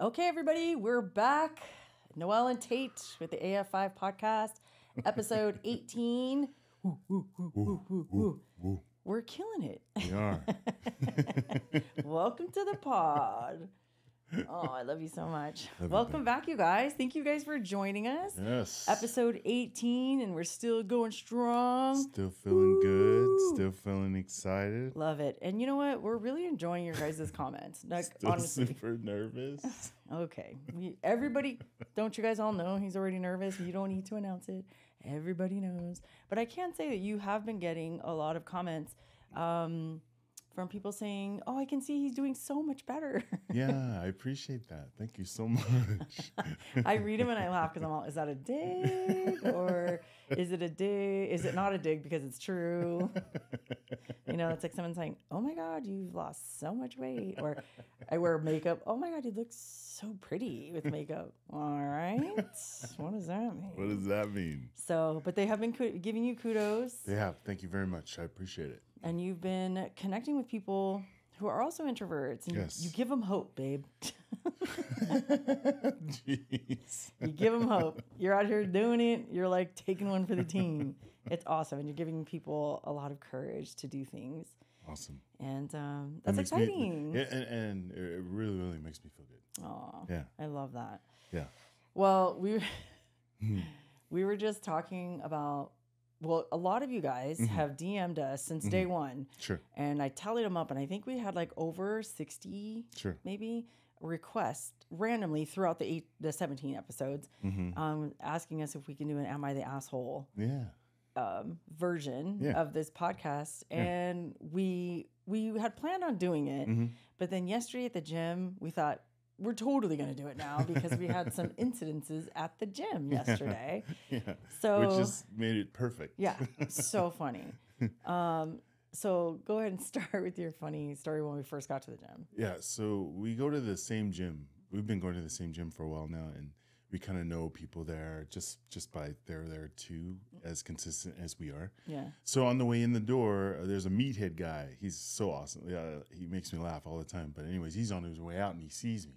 Okay, everybody, we're back. Noelle and Tate with the AF5 podcast, episode 18. Woo, woo, woo, woo, woo, woo. We're killing it. We are. Welcome to the pod. Oh, I love you so much. Welcome back, you guys. Thank you guys for joining us. Yes. Episode 18, and we're still going strong. Still feeling good. Still feeling excited. Love it. And you know what? We're really enjoying your guys' comments. Like, Still honestly. super nervous. Okay. Everybody, don't you guys all know he's already nervous? You don't need to announce it. Everybody knows. But I can say that you have been getting a lot of comments from people saying, oh, I can see he's doing so much better. Yeah, I appreciate that. Thank you so much. I read them and I laugh because I'm all, is that a dig? Or is it a dig? Is it not a dig because it's true? You know, it's like someone saying, oh my God, you've lost so much weight. Or I wear makeup. Oh my God, you look so pretty with makeup. All right. What does that mean? What does that mean? So, but they have been giving you kudos. They have. Thank you very much. I appreciate it. And you've been connecting with people who are also introverts. And yes. You give them hope, babe. Jeez. You give them hope. You're out here doing it. You're like taking one for the team. It's awesome. And you're giving people a lot of courage to do things. Awesome. And that's exciting. And it really, really makes me feel good. Oh, yeah. I love that. Yeah. Well, we were just talking about, well, a lot of you guys have DM'd us since day one. Sure. And I tallied them up, and I think we had like over 60 maybe requests randomly throughout the 17 episodes asking us if we can do an Am I the Asshole version of this podcast. And we had planned on doing it. But then yesterday at the gym, we thought, we're totally going to do it now because we had some incidences at the gym yesterday. So, which just made it perfect. Yeah. So funny. So go ahead and start with your funny story when we first got to the gym. Yeah. So we go to the same gym. We've been going to the same gym for a while now, and we kind of know people there just by they're there too, as consistent as we are. Yeah. So on the way in the door, there's a meathead guy. He's so awesome. Yeah, he makes me laugh all the time. But anyways, he's on his way out and he sees me.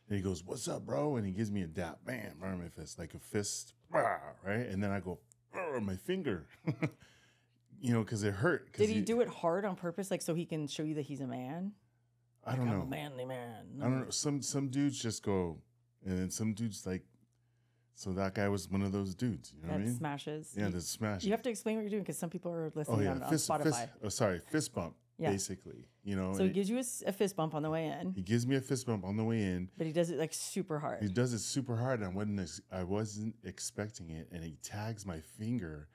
And he goes, "What's up, bro?" And he gives me a dap, bam, right on my fist, like a fist, right? And then I go, my finger, you know, because it hurt. Did he do it hard on purpose, like so he can show you that he's a man? I don't know. I'm a manly man. I don't know. Some dudes just go, and then some dudes like. So that guy was one of those dudes. You know what I mean? Smashes. Yeah, that smashes. You have to explain what you're doing because some people are listening on Spotify. Fist bump. Yeah. Basically, you know. So he gives you a fist bump on the way in. He gives me a fist bump on the way in. But he does it like super hard. He does it super hard, and I wasn't expecting it. And he tags my finger,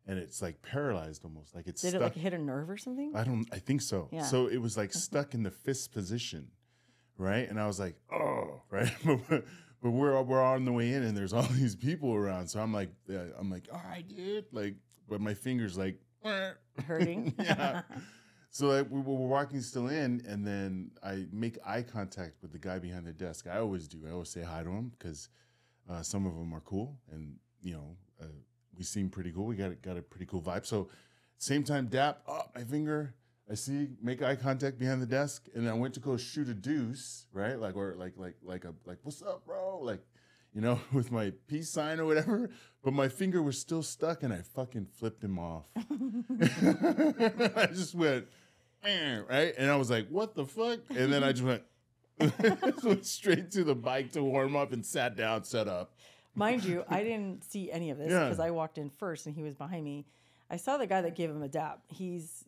and it's like paralyzed almost, like it's. Did stuck. It like hit a nerve or something? I think so. Yeah. So it was like stuck in the fist position, right? And I was like, oh, right. But we're on the way in, and there's all these people around. So I'm like, all right, dude. Like, but my finger's like hurting. Yeah. So like, we're walking still in, and then I make eye contact with the guy behind the desk. I always do. I always say hi to him because some of them are cool, and you know, we seem pretty cool. We got a pretty cool vibe. So same time, dap my finger. I see, make eye contact behind the desk, and I went to go shoot a deuce, right? Like what's up, bro? Like, you know, with my peace sign or whatever. But my finger was still stuck, and I fucking flipped him off. I just went, right? And I was like, what the fuck? And then I just went straight to the bike to warm up and sat down, set up. Mind you, I didn't see any of this because I walked in first and he was behind me. I saw the guy that gave him a dap. He's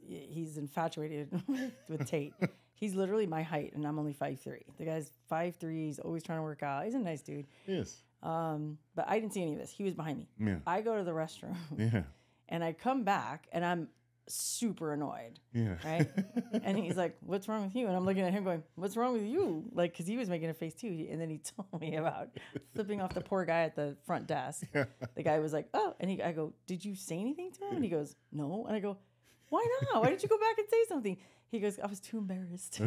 infatuated with Tate. He's literally my height, and I'm only 5'3". The guy's 5'3". He's always trying to work out. He's a nice dude. Yes. But I didn't see any of this. He was behind me. Yeah. I go to the restroom. Yeah. And I come back, and I'm super annoyed. Yeah. Right? And he's like, what's wrong with you? And I'm looking at him going, what's wrong with you? Like, because he was making a face too. And then he told me about flipping off the poor guy at the front desk. Yeah. The guy was like, oh. And I go, did you say anything to him? And he goes, no. And I go, why not? Why didn't you go back and say something? He goes, I was too embarrassed.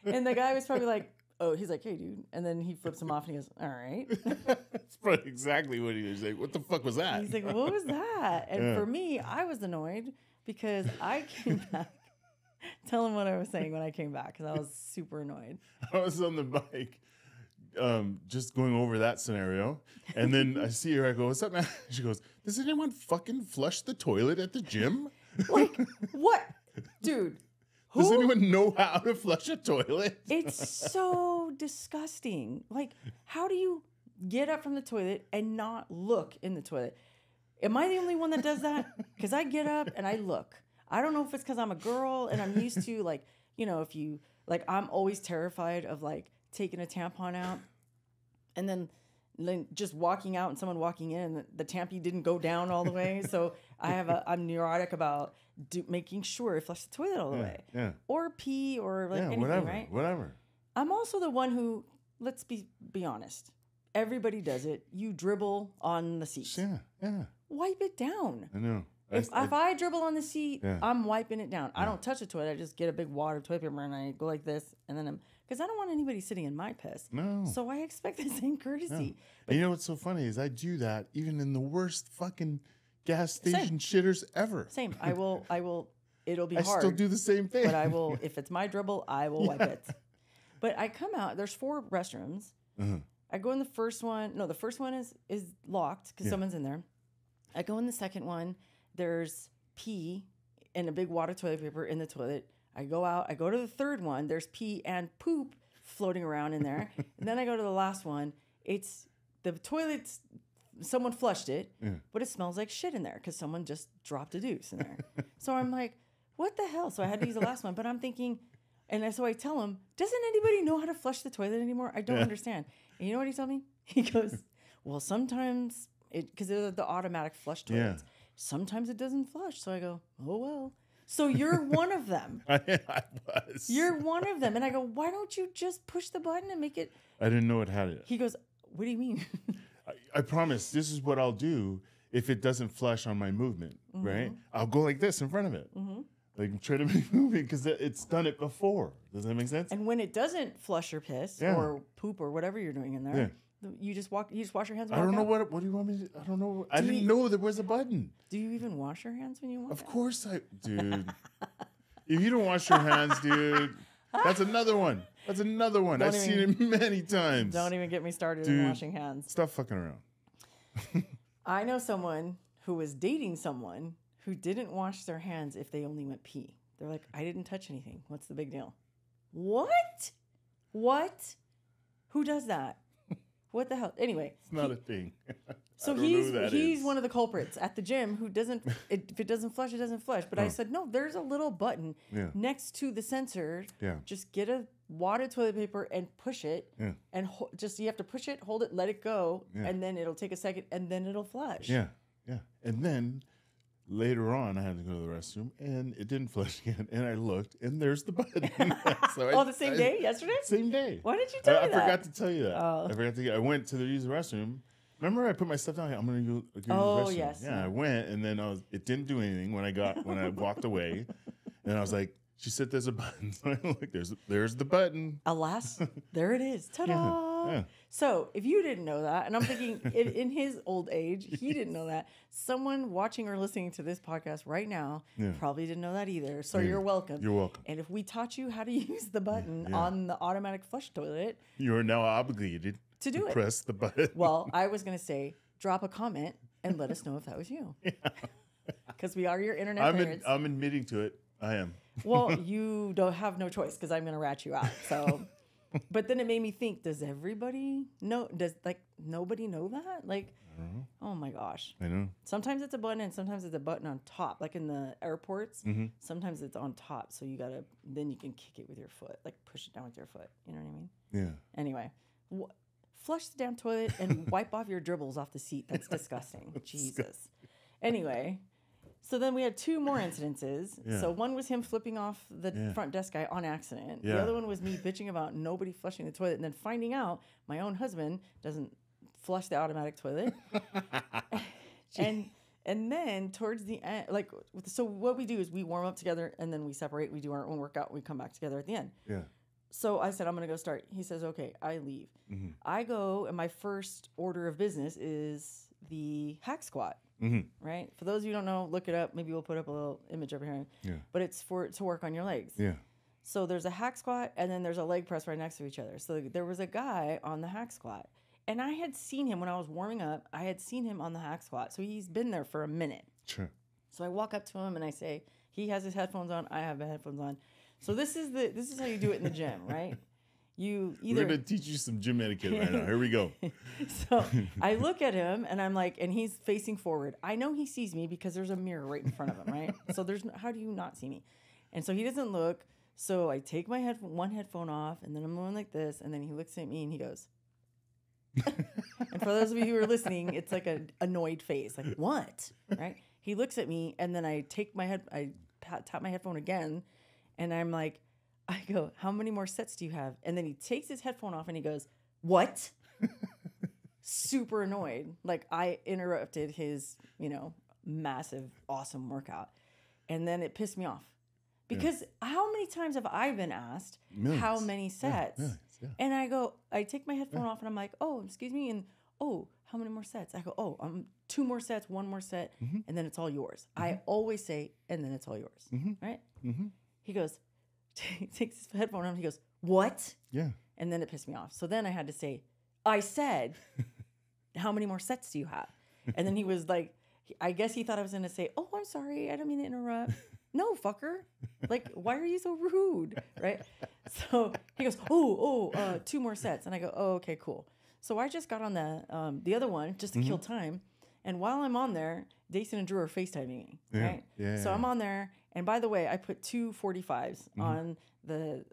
And the guy was probably like, oh, he's like, hey, dude. And then he flips him off and he goes, all right. That's probably exactly what he was like. What the fuck was that? He's like, what was that? And for me, I was annoyed because I came back Tell him what I was saying when I came back because I was super annoyed. I was on the bike, just going over that scenario. And then I see her. I go, "What's up, man?" She goes, "Does anyone fucking flush the toilet at the gym?" Like, what? Dude. Does Who? anyone know how to flush a toilet? It's so disgusting. Like, how do you get up from the toilet and not look in the toilet? Am I the only one that does that? Because I get up and I look. I don't know if it's because I'm a girl and I'm used to, like, you know, if you, like, I'm always terrified of, like, taking a tampon out and then just walking out and someone walking in and the tampy didn't go down all the way. So I'm neurotic about making sure I flush the toilet all the way. Yeah. Or pee or like anything, whatever, right? Whatever. I'm also the one who, let's be honest, everybody does it. You dribble on the seat. Yeah. Wipe it down. I know. If I dribble on the seat, Yeah. I'm wiping it down. I don't touch the toilet. I just get a big wad of toilet paper and I go like this. And then because I don't want anybody sitting in my piss. No. So I expect the same courtesy. And you know what's so funny is I do that even in the worst fucking gas station shitters ever. Same. I will. It'll be I hard. still do the same thing. But I will, if it's my dribble, I will wipe it. But I come out, there's 4 restrooms. Uh-huh. I go in the first one. No, the first one is locked because someone's in there. I go in the second one. There's pee and a big wad of toilet paper in the toilet. I go out. I go to the third one. There's pee and poop floating around in there. And then I go to the last one. It's the toilet's, someone flushed it, but it smells like shit in there because someone just dropped a deuce in there. So I'm like, what the hell? So I had to use the last one. But I'm thinking, so I tell him, doesn't anybody know how to flush the toilet anymore? I don't understand. And you know what he told me? He goes, well, sometimes because they're the automatic flush toilets. Yeah. Sometimes it doesn't flush. So I go, oh, well. So you're one of them. I was. You're one of them. And I go, why don't you just push the button and make it? I didn't know it had it. He goes, what do you mean? I promise this is what I'll do if it doesn't flush on my movement, right? I'll go like this in front of it. Like try to make movement because it's done it before. Does that make sense? And when it doesn't flush or piss or poop or whatever you're doing in there, you just wash your hands. And I don't know out? what do you want me to? I don't know. I didn't know there was a button. Do you even wash your hands when you walk? Of course dude. If you don't wash your hands, dude, that's another one. That's another one. I've seen it many times. Don't even get me started in washing hands. Stop fucking around. I know someone who was dating someone who didn't wash their hands if they only went pee. They're like, I didn't touch anything. What's the big deal? What? Who does that? What the hell? Anyway. It's not a thing. So he's one of the culprits at the gym who doesn't, if it doesn't flush, it doesn't flush. But I said, no, there's a little button next to the sensor. Yeah. Just get a wad of toilet paper and push it. Yeah. And you have to push it, hold it, let it go. Yeah. And then it'll take a second and then it'll flush. Yeah. Yeah. And then later on, I had to go to the restroom and it didn't flush again. And I looked and there's the button. So the same day? Yesterday? Same day. Why did you tell me that? I forgot to tell you that. I went to use the restroom. Remember, I put my stuff down. I'm going to go use the restroom. Yes. Yeah, I went, and then it didn't do anything when I walked away. And I was like, she said there's a button. So I look, there's the button. Alas, there it is. Ta-da! Yeah. So if you didn't know that, and I'm thinking in his old age, he didn't know that. Someone watching or listening to this podcast right now probably didn't know that either. So you're welcome. You're welcome. And if we taught you how to use the button on the automatic flush toilet, you are now obligated to do it. Press the button. Well, I was going to say, drop a comment and let us know if that was you. Because we are your internet parents. I'm admitting to it. I am. Well, you don't have no choice because I'm going to rat you out. So, but then it made me think: does everybody know? Does nobody know that? Like, I don't know. Oh my gosh! I know. Sometimes it's a button, and sometimes it's a button on top. Like in the airports, sometimes it's on top, so you then you can kick it with your foot, like push it down with your foot. You know what I mean? Yeah. Anyway, flush the damn toilet and wipe off your dribbles off the seat. That's disgusting. Jesus. Anyway. So then we had 2 more incidences. Yeah. So one was him flipping off the front desk guy on accident. Yeah. The other one was me bitching about nobody flushing the toilet and then finding out my own husband doesn't flush the automatic toilet. and then towards the end, so what we do is we warm up together and then we separate. We do our own workout. We come back together at the end. Yeah. So I said, I'm going to go start. He says, okay, I leave. I go and my first order of business is the hack squat. Mm-hmm. Right? For those of you who don't know, look it up. Maybe we'll put up a little image over here. Yeah. But it's to work on your legs. Yeah. So there's a hack squat and then there's a leg press right next to each other. So there was a guy on the hack squat. And I had seen him when I was warming up. I had seen him on the hack squat. So he's been there for a minute. Sure. So I walk up to him and I say, he has his headphones on, I have the headphones on. So this is how you do it in the gym, right? You either We're gonna teach you some gym etiquette right now. Here we go. So I look at him and I'm like, and he's facing forward. I know he sees me because there's a mirror right in front of him, right? So how do you not see me? And so he doesn't look. So I take my one headphone off and then I'm going like this. And then he looks at me and he goes, and for those of you who are listening, it's like an annoyed face, like what, right? He looks at me and then I tap my headphone again and I'm like, I go, how many more sets do you have? And then he takes his headphone off and he goes, what? Super annoyed. Like I interrupted his, massive, awesome workout. And then it pissed me off. Because how many times have I been asked how many sets? Yeah. And I take my headphone off and I'm like, oh, excuse me. And how many more sets? I go, two more sets, one more set. Mm-hmm. And then it's all yours. I always say, and then it's all yours. Mm-hmm. Right? Mm-hmm. He goes, takes his headphone off and he goes, what? Yeah. And then it pissed me off. So then I had to say, I said, how many more sets do you have? And then he was like, I guess he thought I was going to say, oh, I'm sorry. I don't mean to interrupt. No, fucker. Like, why are you so rude? Right? So he goes, two more sets. And I go, oh, okay, cool. So I just got on the other one just to kill time. And while I'm on there, Dason and Drew are FaceTiming me, right? Yeah. So I'm on there. And by the way, I put 2 45s on the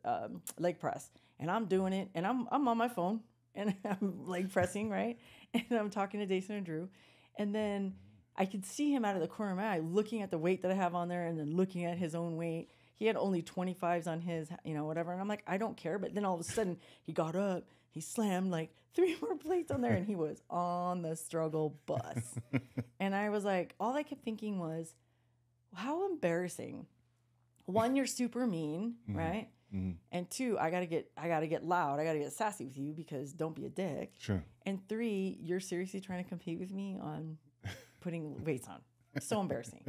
leg press. And I'm doing it. And I'm on my phone. And I'm leg pressing, right? And I'm talking to Dason and Drew. And then I could see him out of the corner of my eye looking at the weight that I have on there and then looking at his own weight. He had only 25s on his, whatever. And I'm like, I don't care. But then all of a sudden, he got up. He slammed like 3 more plates on there. And he was on the struggle bus. And I was like, all I kept thinking was, how embarrassing. 1, you're super mean, right? Mm-hmm. And 2, I gotta get loud. I gotta get sassy with you because don't be a dick. Sure. And 3, you're seriously trying to compete with me on putting weights on. So embarrassing.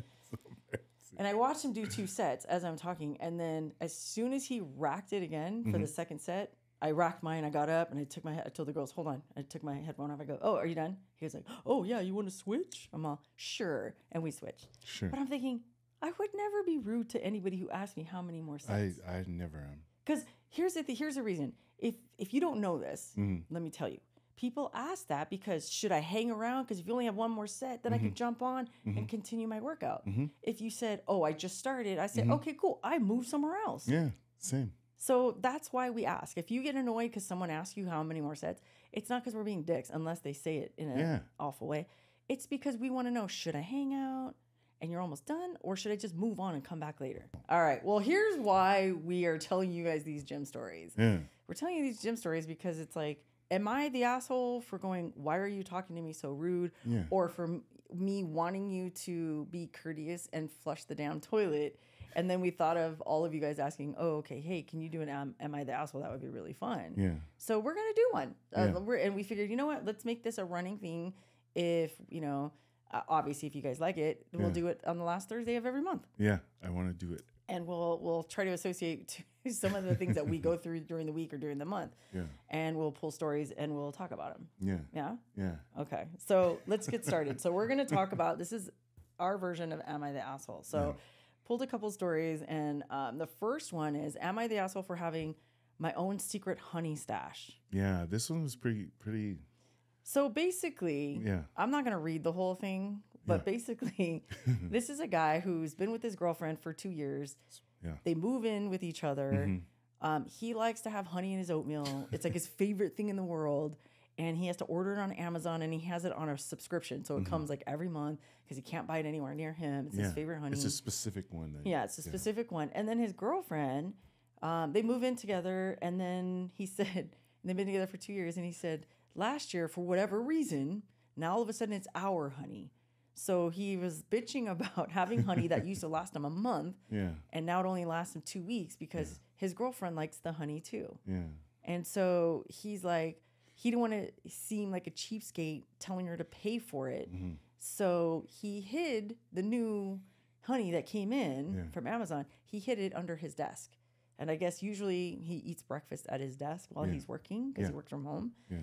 And I watched him do 2 sets as I'm talking. And then as soon as he racked it again for the second set, I racked mine. I got up and I told the girls, hold on. I took my headphone off. I go, oh, are you done? He was like, oh, yeah, you want to switch? I'm all, sure. And we switched. Sure. But I'm thinking, I would never be rude to anybody who asked me how many more sets. I never am. Because here's the reason. If you don't know this, let me tell you. People ask that because should I hang around? Because if you only have 1 more set, then I could jump on and continue my workout. If you said, oh, I just started, I said, okay, cool. I move somewhere else. Yeah, same. So that's why we ask. If you get annoyed because someone asks you how many more sets, it's not because we're being dicks unless they say it in an awful way. It's because we want to know, should I hang out and you're almost done? Or should I just move on and come back later? All right. Well, here's why we are telling you guys these gym stories. Yeah. We're telling you these gym stories because it's like, am I the asshole for going, why are you talking to me so rude? Yeah. Or for me wanting you to be courteous and flush the damn toilet? And then we thought of all of you guys asking, oh, okay, hey, can you do an Am I the Asshole? That would be really fun. Yeah. So we're going to do one. And we figured, you know what? Let's make this a running thing. If, obviously, if you guys like it, we'll do it on the last Thursday of every month. Yeah, I want to do it. And we'll try to associate some of the things that we go through during the week or during the month. Yeah. And we'll pull stories and we'll talk about them. Yeah. Yeah? Yeah. Okay. So let's get started. So we're going to talk about, this is our version of Am I the Asshole? So pulled a couple stories, and the first one is, am I the asshole for having my own secret honey stash? Yeah, this one was pretty. So basically, I'm not going to read the whole thing, but basically, this is a guy who's been with his girlfriend for 2 years. Yeah. They move in with each other. He likes to have honey in his oatmeal. It's like his favorite thing in the world. And he has to order it on Amazon, and he has it on a subscription. So it comes like every month because he can't buy it anywhere near him. It's his favorite honey. It's a specific one. It's a specific one. And then his girlfriend, they move in together. And then he said, they've been together for 2 years. And he said, last year, for whatever reason, now all of a sudden it's our honey. So he was bitching about having honey that used to last him a month. Yeah. And now it only lasts him 2 weeks because his girlfriend likes the honey too. Yeah. And so he's like, he didn't want to seem like a cheapskate telling her to pay for it. So he hid the new honey that came in from Amazon. He hid it under his desk. And I guess usually he eats breakfast at his desk while he's working because he works from home. Yeah.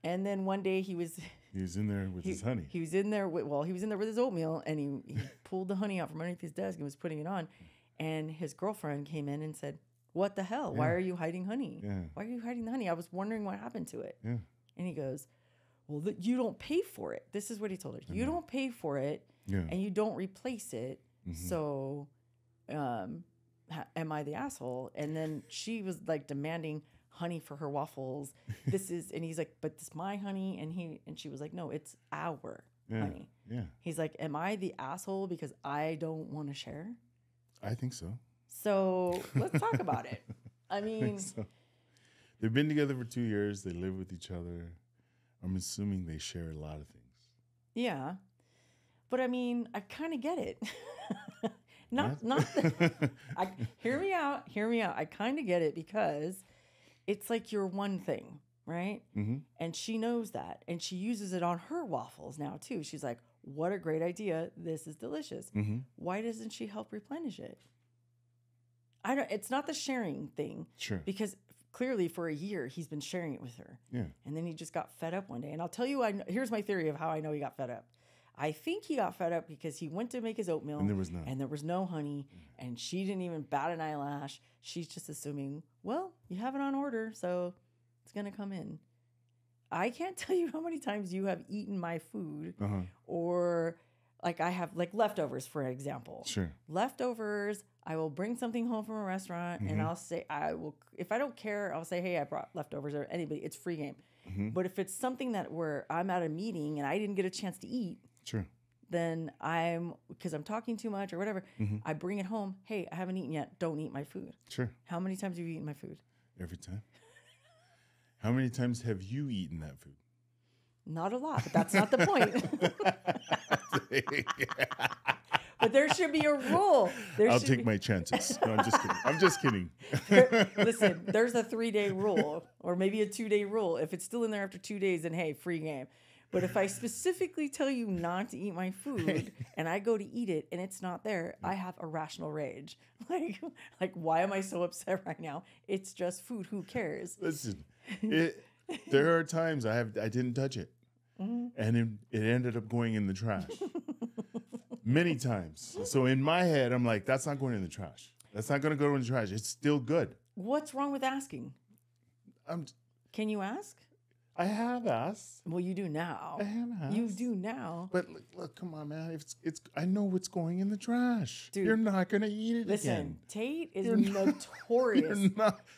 And then one day he was in there with his honey. He was in there with his oatmeal, and he pulled the honey out from underneath his desk and was putting it on. And his girlfriend came in and said, "What the hell? Why are you hiding honey? Why are you hiding the honey? I was wondering what happened to it." Yeah. And he goes, "Well, you don't pay for it." This is what he told her. "You don't pay for it, and you don't replace it. So, am I the asshole?" And then she was like demanding honey for her waffles. And he's like, "But it's my honey." And she was like, "No, it's our honey." Yeah. He's like, "Am I the asshole because I don't want to share?" I think so. So let's talk about it. I mean, they've been together for 2 years. They live with each other. I'm assuming they share a lot of things. Yeah. But I mean, I kind of get it. Hear me out. I kind of get it because it's like your one thing, right? And she knows that. And she uses it on her waffles now, too. She's like, "What a great idea. This is delicious." Why doesn't she help replenish it? It's not the sharing thing. Sure. Because clearly for a year, he's been sharing it with her. Yeah. And then he just got fed up one day. And I'll tell you, here's my theory of how I know he got fed up. I think he got fed up because he went to make his oatmeal. And there was no honey. And she didn't even bat an eyelash. She's just assuming, well, you have it on order, so it's going to come in. I can't tell you how many times you have eaten my food or like I have like leftovers, for example. Sure. Leftovers, I will bring something home from a restaurant and I'll say, if I don't care, I'll say, "Hey, I brought leftovers," or anybody, it's free game. But if it's something that where I'm at a meeting and I didn't get a chance to eat, sure, then because I'm talking too much or whatever, I bring it home. "Hey, I haven't eaten yet. Don't eat my food." Sure. How many times have you eaten my food? Every time. How many times have you eaten that food? Not a lot, but that's not the point. But there should be a rule. I'll take my chances. No, I'm just kidding. Listen, there's a 3-day rule or maybe a 2-day rule. If it's still in there after 2 days, then hey, free game. But if I specifically tell you not to eat my food and I go to eat it and it's not there, I have irrational rage. Like why am I so upset right now? It's just food. Who cares? Listen, there are times I didn't touch it, and it ended up going in the trash. Many times. So in my head, I'm like, that's not going in the trash. That's not going to go in the trash. It's still good. What's wrong with asking? Can you ask? I have asked. Well, you do now. I have asked. You do now. But look, come on, man. I know what's going in the trash. Dude, you're not going to eat it again. Listen, Tate is notorious.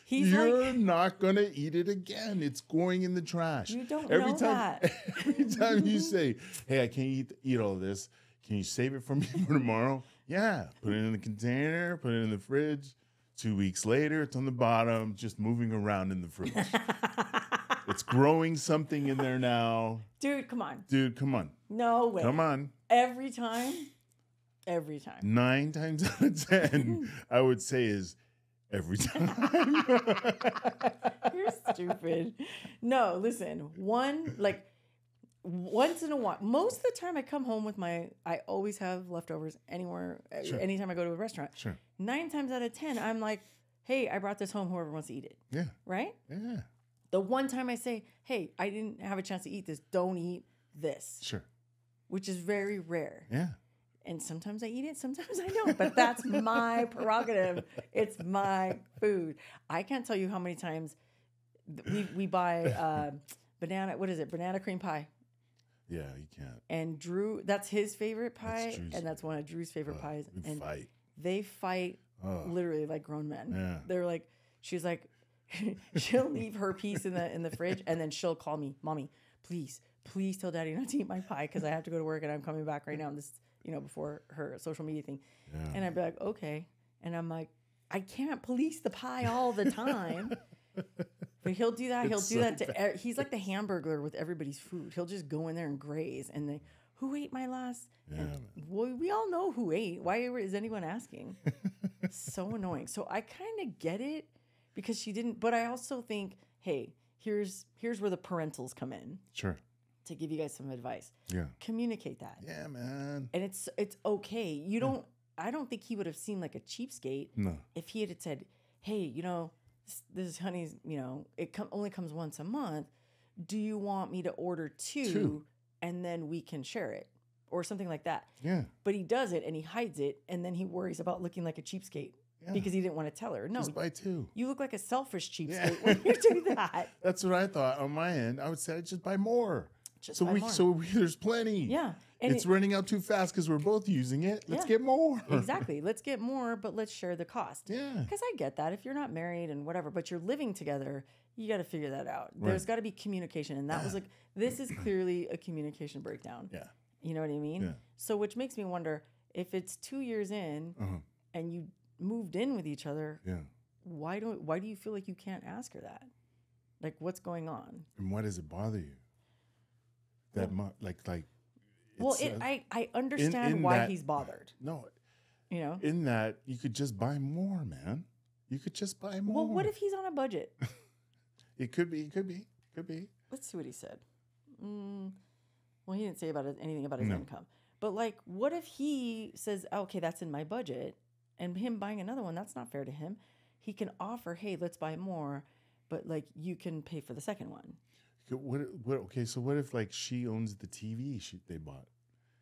You're not going to eat it again. It's going in the trash. You don't know that. Every time you say, "Hey, I can't eat all this. Can you save it for me for tomorrow?" Yeah. Put it in the container. Put it in the fridge. 2 weeks later, it's on the bottom, just moving around in the fridge. It's growing something in there now. Dude, come on. No way. Come on. Every time. 9 times out of 10, I would say is every time. You're stupid. No, listen. Once in a while. Most of the time I come home I always have leftovers anywhere, anytime I go to a restaurant. Sure. 9 times out of 10, I'm like, "Hey, I brought this home. Whoever wants to eat it." Yeah. Right? Yeah. The one time I say, "Hey, I didn't have a chance to eat this. Don't eat this." Sure. Which is very rare. Yeah. And sometimes I eat it, sometimes I don't. But that's my prerogative. It's my food. I can't tell you how many times we buy banana cream pie. Yeah, you can't. And Drew, that's his favorite pie, and that's one of Drew's favorite pies. And they fight literally like grown men. Yeah. They're like, she's like, she'll leave her piece in the fridge, and then she'll call me, "Mommy, please tell Daddy not to eat my pie because I have to go to work and I'm coming back right now." And this, before her social media thing. Yeah. And I'd be like, "Okay." And I'm like, I can't police the pie all the time. But he'll do that. He's like the Hamburglar with everybody's food. He'll just go in there and graze. And who ate my last? Yeah, we all know who ate. Why is anyone asking? So annoying. So I kind of get it because she didn't. But I also think, hey, here's where the parentals come in Sure. to give you guys some advice. Yeah. Communicate that. Yeah, man. And it's okay. I don't think he would have seemed like a cheapskate No. if he had said, hey, this honey's, it only comes once a month. Do you want me to order two and then we can share it or something like that? Yeah. But he does it and he hides it and then he worries about looking like a cheapskate because he didn't want to tell her. No, just buy two. You look like a selfish cheapskate when you do that. That's what I thought on my end. I would say I'd just buy more. Just buy more. There's plenty. Yeah. And it's running out too fast because we're both using it. Let's get more. Exactly. Let's get more, but let's share the cost. Yeah. Because I get that. If you're not married and whatever, but you're living together, you got to figure that out. There's got to be communication. And that was like, this is clearly a communication breakdown. Yeah. You know what I mean? Yeah. So which makes me wonder, if it's 2 years in and you moved in with each other, why do you feel like you can't ask her that? Like, what's going on? And why does it bother you? That much, like. Well, I understand why he's bothered. No, in that you could just buy more, man. You could just buy more. Well, what if he's on a budget? It could be. Let's see what he said. Well, he didn't say anything about his income. But like, what if he says, okay, that's in my budget, and him buying another one, that's not fair to him. He can offer, hey, let's buy more, but like you can pay for the second one. Okay, so what if like she owns the TV they bought,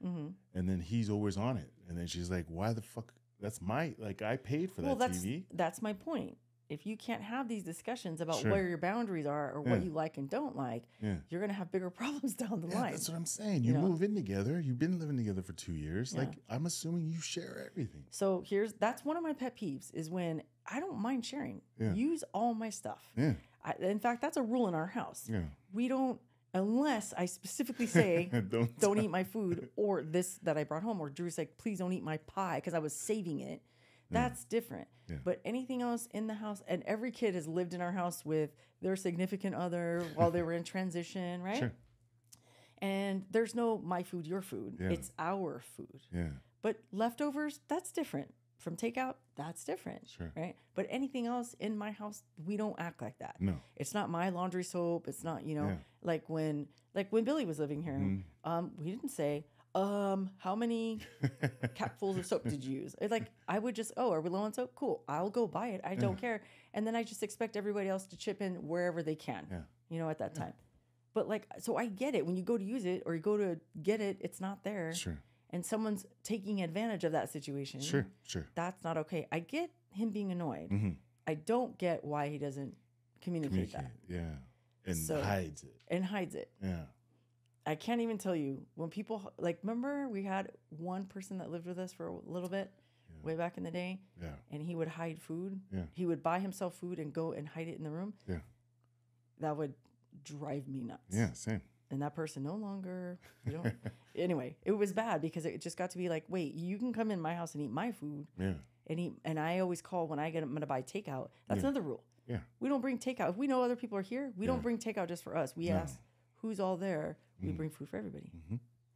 and then he's always on it, and then she's like, "Why the fuck? That's I paid for that TV." That's my point. If you can't have these discussions about where your boundaries are or what you like and don't like, you're gonna have bigger problems down the line. That's what I'm saying. You move in together. You've been living together for 2 years. Yeah. Like I'm assuming you share everything. So that's one of my pet peeves is when I don't mind sharing. Yeah. Use all my stuff. Yeah. In fact, that's a rule in our house. Yeah. We don't, unless I specifically say, don't eat my food, or this that I brought home, or Drew's like, please don't eat my pie because I was saving it. That's different. Yeah. But anything else in the house, and every kid has lived in our house with their significant other while they were in transition, right? Sure. And there's no my food, your food. Yeah. It's our food. Yeah. But leftovers, that's different. From takeout, that's different. Sure. Right? But anything else in my house, we don't act like that. No. It's not my laundry soap. It's not, like when Billy was living here, we didn't say, how many capfuls of soap did you use? It's like, I would just, are we low on soap? Cool. I'll go buy it. I don't care. And then I just expect everybody else to chip in wherever they can, at that time. But so I get it. When you go to use it or you go to get it, it's not there. Sure. And someone's taking advantage of that situation. Sure. That's not okay. I get him being annoyed. I don't get why he doesn't communicate that. Yeah. And hides it. Yeah. I can't even tell you when people remember we had one person that lived with us for a little bit way back in the day. Yeah. And he would hide food. Yeah. He would buy himself food and go and hide it in the room. Yeah. That would drive me nuts. Yeah, same. And that person no longer, anyway, it was bad because it just got to be like, wait, you can come in my house and eat my food. Yeah. And I always call when I'm going to buy takeout. That's another rule. Yeah. We don't bring takeout. If we know other people are here, we don't bring takeout just for us. We ask who's all there. We bring food for everybody.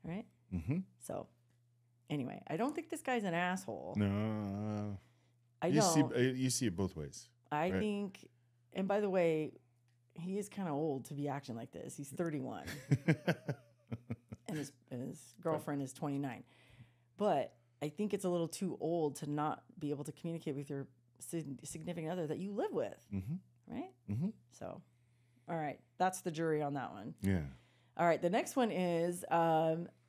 Right? So anyway, I don't think this guy's an asshole. No. I don't. You see it both ways. I think, and by the way, he is kind of old to be acting like this. He's 31. And his girlfriend is 29. But I think it's a little too old to not be able to communicate with your significant other that you live with. Right? So, all right. That's the jury on that one. Yeah. All right. The next one is,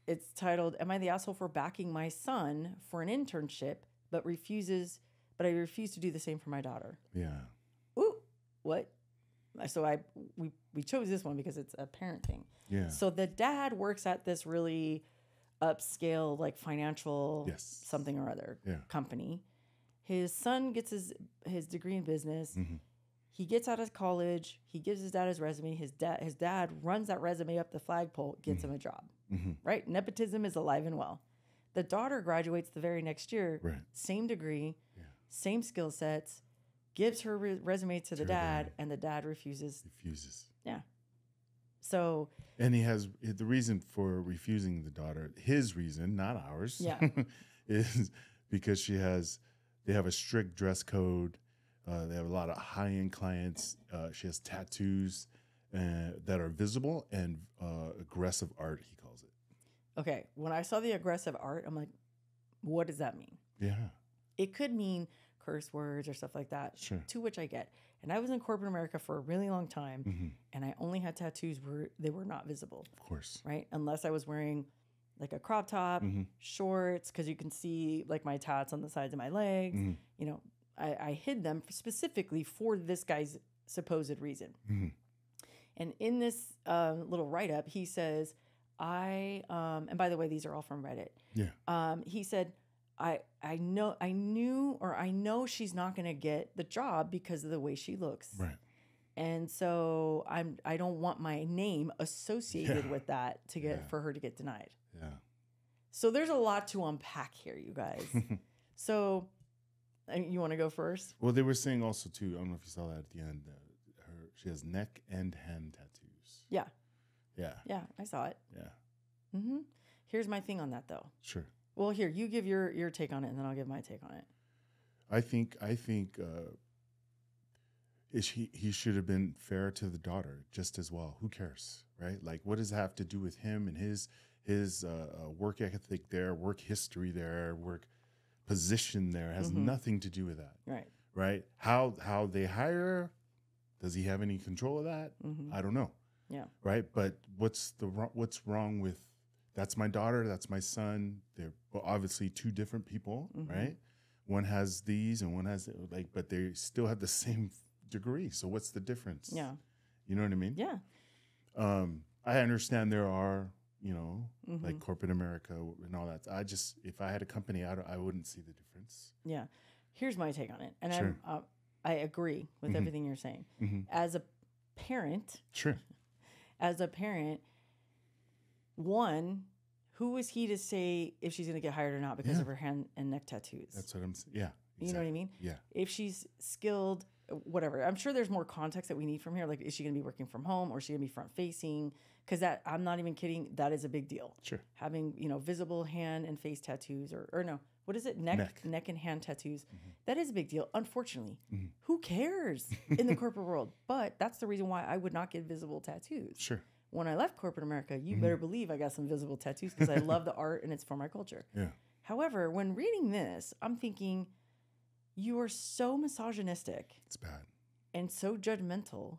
it's titled, Am I the Asshole for Backing My Son for an Internship, but I refuse to do the same for my daughter? Yeah. Ooh, what? So we chose this one because it's a parent thing. Yeah. So the dad works at this really upscale, financial something or other company. His son gets his degree in business. He gets out of college. He gives his dad his resume. His dad runs that resume up the flagpole, gets him a job. Right? Nepotism is alive and well. The daughter graduates the very next year. Right. Same degree, same skill sets. Gives her resume to the dad, and the dad refuses. Yeah. So. And he has the reason for refusing the daughter. His reason, not ours. Yeah. is because they have a strict dress code. They have a lot of high-end clients. She has tattoos, that are visible and aggressive art, he calls it. Okay. When I saw the aggressive art, I'm like, what does that mean? Yeah. It could mean curse words or stuff like that, Sure. to which I get. And I was in corporate America for a really long time, and I only had tattoos where they were not visible. Of course. Right? Unless I was wearing like a crop top, shorts, because you can see like my tats on the sides of my legs. You know, I hid them specifically for this guy's supposed reason. And in this little write-up, he says, and by the way, these are all from Reddit. Yeah. He said, I know she's not going to get the job because of the way she looks. Right. And so I don't want my name associated with that for her to get denied. Yeah. So there's a lot to unpack here, you guys. So you want to go first? Well, they were saying also too, I don't know if you saw that at the end, she has neck and hand tattoos. Yeah. Yeah. Yeah, I saw it. Yeah. Here's my thing on that though. Sure. Well, here, you give your take on it, and then I'll give my take on it. I think he should have been fair to the daughter just as well. Who cares, right? Like, what does it have to do with him and his work ethic there, work history there, work position there? It has nothing to do with that. Right. Right? How they hire, does he have any control of that? I don't know. Yeah. Right? But what's wrong with, that's my daughter, that's my son. They're obviously two different people, right? One has these and one has but they still have the same degree. So what's the difference? Yeah. You know what I mean? Yeah. I understand there are, like corporate America and all that. If I had a company, I wouldn't see the difference. Yeah. Here's my take on it. And Sure. I agree with everything you're saying. As a parent, Sure. One, who is he to say if she's going to get hired or not because of her hand and neck tattoos? That's what I'm saying. Yeah. Exactly. You know what I mean? Yeah. If she's skilled, whatever. I'm sure there's more context that we need from here. Like, is she going to be working from home or is she going to be front facing? Because I'm not even kidding. That is a big deal. Sure. Having, visible hand and face tattoos or no, what is it? Neck and hand tattoos. That is a big deal. Unfortunately, who cares in the corporate world? But that's the reason why I would not get visible tattoos. Sure. When I left corporate America, you better believe I got some visible tattoos because I love the art and it's for my culture. Yeah. However, when reading this, I'm thinking, you are so misogynistic. It's bad. And so judgmental.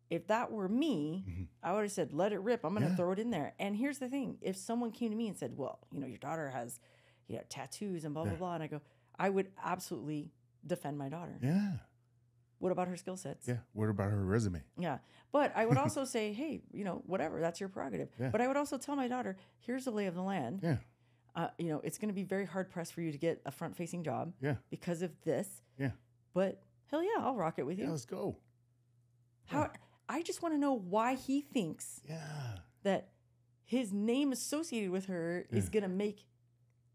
If that were me, I would have said, let it rip. I'm going to throw it in there. And here's the thing. If someone came to me and said, well, your daughter has tattoos and blah, blah, blah. And I go, I would absolutely defend my daughter. Yeah. What about her skill sets? Yeah. What about her resume? Yeah. But I would also say, hey, whatever, that's your prerogative. Yeah. But I would also tell my daughter, here's the lay of the land. Yeah. It's going to be very hard pressed for you to get a front facing job. Yeah. Because of this. Yeah. But hell yeah, I'll rock it with you. Yeah, let's go. I just want to know why he thinks that his name associated with her is going to make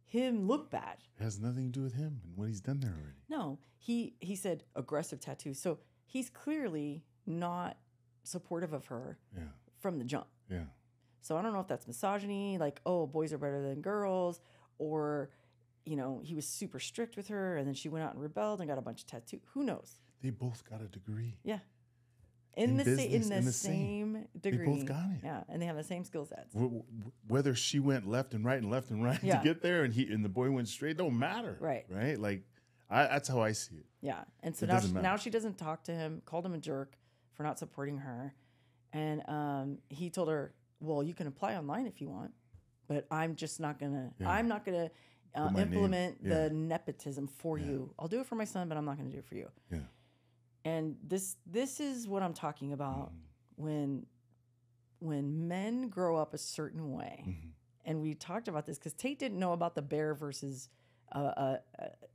him look bad. It has nothing to do with him and what he's done there already. No, he said aggressive tattoos. So he's clearly not supportive of her from the jump. Yeah. So I don't know if that's misogyny, like, oh, boys are better than girls, or, he was super strict with her and then she went out and rebelled and got a bunch of tattoos. Who knows? They both got a degree. Yeah. In the same degree. They both got it. Yeah, and they have the same skill sets. Whether she went left and right to get there and the boy went straight, don't matter. Right. Right? Like, that's how I see it. Yeah. And so now she doesn't talk to him, called him a jerk for not supporting her. And he told her, well, you can apply online if you want, but I'm just not going to, I'm not going to implement the nepotism for you. I'll do it for my son, but I'm not going to do it for you. Yeah. And this is what I'm talking about when men grow up a certain way. And we talked about this because Tate didn't know about the bear versus a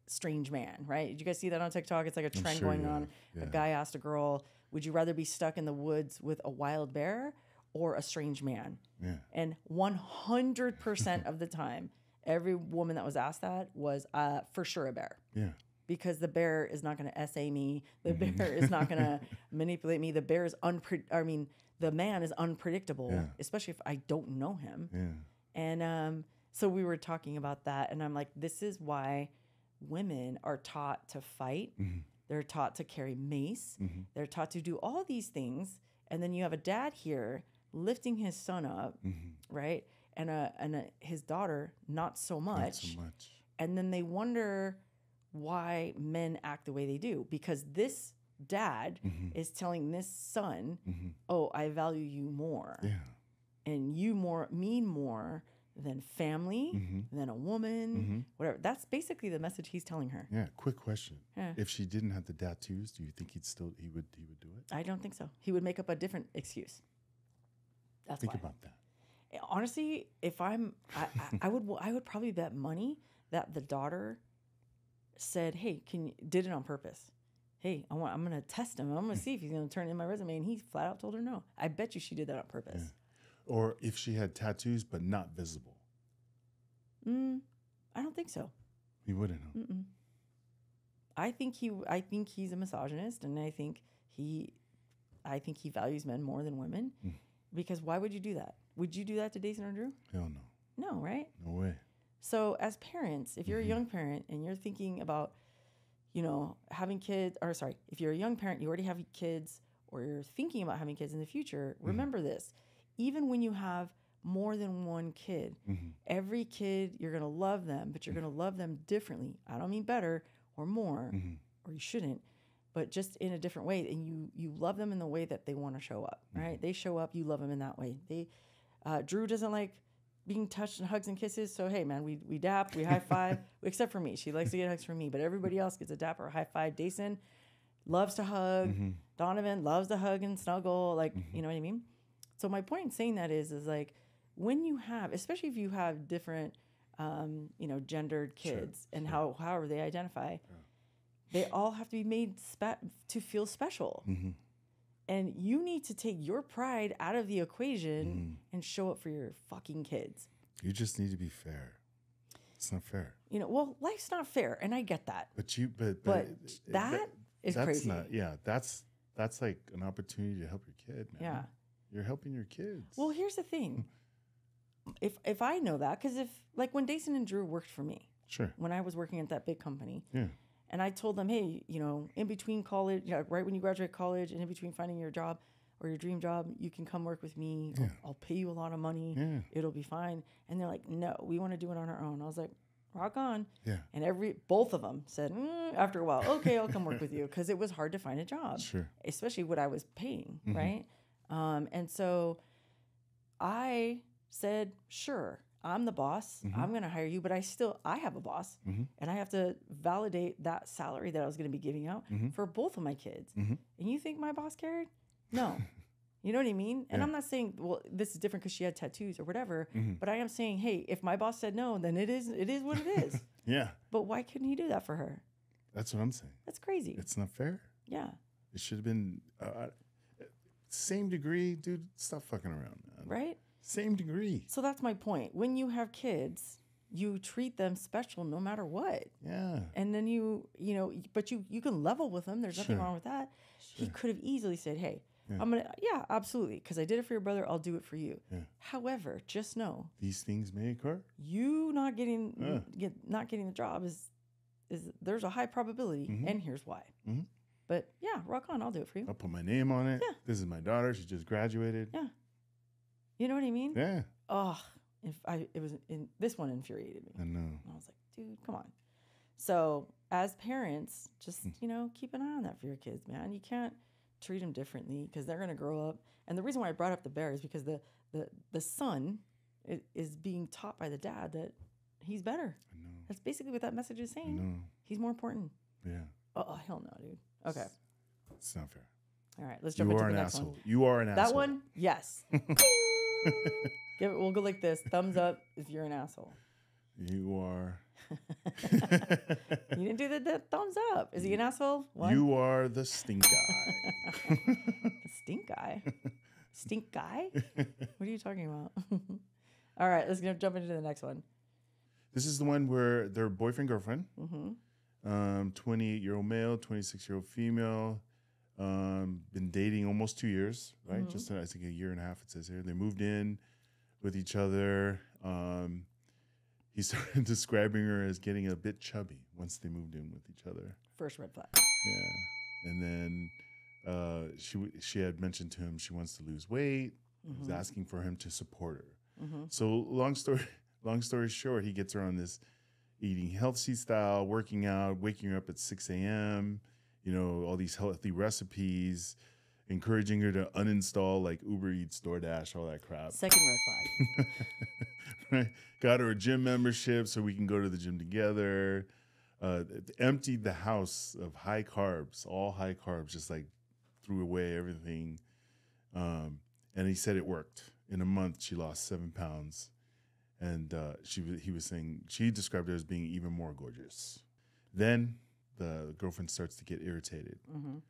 strange man, right? Did you guys see that on TikTok? It's like a trend going on. Yeah. A guy asked a girl, would you rather be stuck in the woods with a wild bear or a strange man? Yeah. And 100% of the time, every woman that was asked that was for sure a bear. Yeah. Because the bear is not going to SA me. The bear is not going to manipulate me. The bear is the man is unpredictable, especially if I don't know him. Yeah. And so we were talking about that, and I'm like, this is why women are taught to fight. They're taught to carry mace. They're taught to do all these things, And then you have a dad here lifting his son up, right? And his daughter, not so much. Not so much. And then they wonder why men act the way they do. Because this dad is telling this son, oh, I value you more. Yeah. And you mean more than family, than a woman, whatever. That's basically the message he's telling her. Yeah. Quick question. Yeah. If she didn't have the tattoos, do you think he would do it? I don't think so. He would make up a different excuse. That's Think why. about that. Honestly, if I would probably bet money that the daughter said, "Hey, did it on purpose? Hey, I'm gonna test him. I'm gonna see if he's gonna turn in my resume." And he flat out told her no. I bet you she did that on purpose. Yeah. Or if she had tattoos but not visible. I don't think so. He wouldn't know. I think he's a misogynist, and I think he values men more than women. Because why would you do that? Would you do that to Dason or Drew? Hell no. No, right? No way. So as parents, if you're a young parent and you're thinking about, having kids, if you're a young parent, you already have kids, or you're thinking about having kids in the future, remember this. Even when you have more than one kid, every kid, you're going to love them, but you're going to love them differently. I don't mean better or more, or you shouldn't, but just in a different way. And you love them in the way that they want to show up, right? They show up, you love them in that way. Drew doesn't like being touched and hugs and kisses. So, hey, man, we dap, we high five, except for me. She likes to get hugs from me, but everybody else gets a dap or a high five. Dason loves to hug. Donovan loves to hug and snuggle. You know what I mean? So my point in saying that is like, when you have, especially if you have different, gendered kids and however they identify, they all have to be made to feel special. And you need to take your pride out of the equation and show up for your fucking kids. You just need to be fair. It's not fair. Well, life's not fair, and I get that. But that is that's crazy. That's like an opportunity to help your kid, man. Yeah. You're helping your kids. Well, here's the thing. If I know that, because when Dason and Drew worked for me, sure, when I was working at that big company, yeah, and I told them, hey, in between college, right when you graduate college and in between finding your job or your dream job, you can come work with me. Yeah. I'll pay you a lot of money. Yeah. It'll be fine. And they're like, no, we want to do it on our own. I was like, rock on. Yeah. And both of them said, after a while, okay, I'll come work with you, because it was hard to find a job. Sure. Especially what I was paying, right? And so I said, sure, I'm the boss. I'm going to hire you, but I have a boss, and I have to validate that salary that I was going to be giving out for both of my kids. And you think my boss cared? No. You know what I mean? And I'm not saying, well, this is different because she had tattoos or whatever, but I am saying, hey, if my boss said no, then it is what it is. Yeah. But why couldn't he do that for her? That's what I'm saying. That's crazy. It's not fair. Yeah. It should have been same degree, dude. Stop fucking around, man. Right? Same degree. So that's my point. When you have kids, you treat them special no matter what. Yeah. And then but you can level with them. There's nothing wrong with that. Sure. He could have easily said, hey, absolutely, because I did it for your brother, I'll do it for you. Yeah. However, just know these things may occur. You not getting the job is there's a high probability, and here's why. But yeah, rock on, I'll do it for you. I'll put my name on it. Yeah. This is my daughter. She just graduated. Yeah. You know what I mean? Yeah. Oh, this one infuriated me. I know. I was like, dude, come on. So as parents, just keep an eye on that for your kids, man. You can't treat them differently because they're gonna grow up. And the reason why I brought up the bear is because the son is being taught by the dad that he's better. I know. That's basically what that message is saying. I know. He's more important. Yeah. Oh, hell no, dude. Okay. It's not fair. All right, let's jump into the next one. You are an asshole. That one, yes. We'll go like this. Thumbs up if you're an asshole. You are. You didn't do the thumbs up. Is he an asshole? One? You are the stink guy. The stink guy? Stink guy? What are you talking about? All right, let's jump into the next one. This is the one where they're boyfriend-girlfriend. 28-year-old male, 26-year-old female. Been dating almost 2 years, right? Just I think a year and a half, it says here. They moved in with each other. He started describing her as getting a bit chubby once they moved in with each other. First red flag. Yeah. And then she had mentioned to him she wants to lose weight. He was asking for him to support her. So long story short, he gets her on this eating healthy style, working out, waking her up at 6 a.m., you know, all these healthy recipes, encouraging her to uninstall like Uber Eats, DoorDash, all that crap. Second red flag. Right? Got her a gym membership so we can go to the gym together. Emptied the house of high carbs, all high carbs, just like threw away everything. And he said it worked. In a month, she lost 7 pounds. And he was saying, she described her as being even more gorgeous. Then the girlfriend starts to get irritated.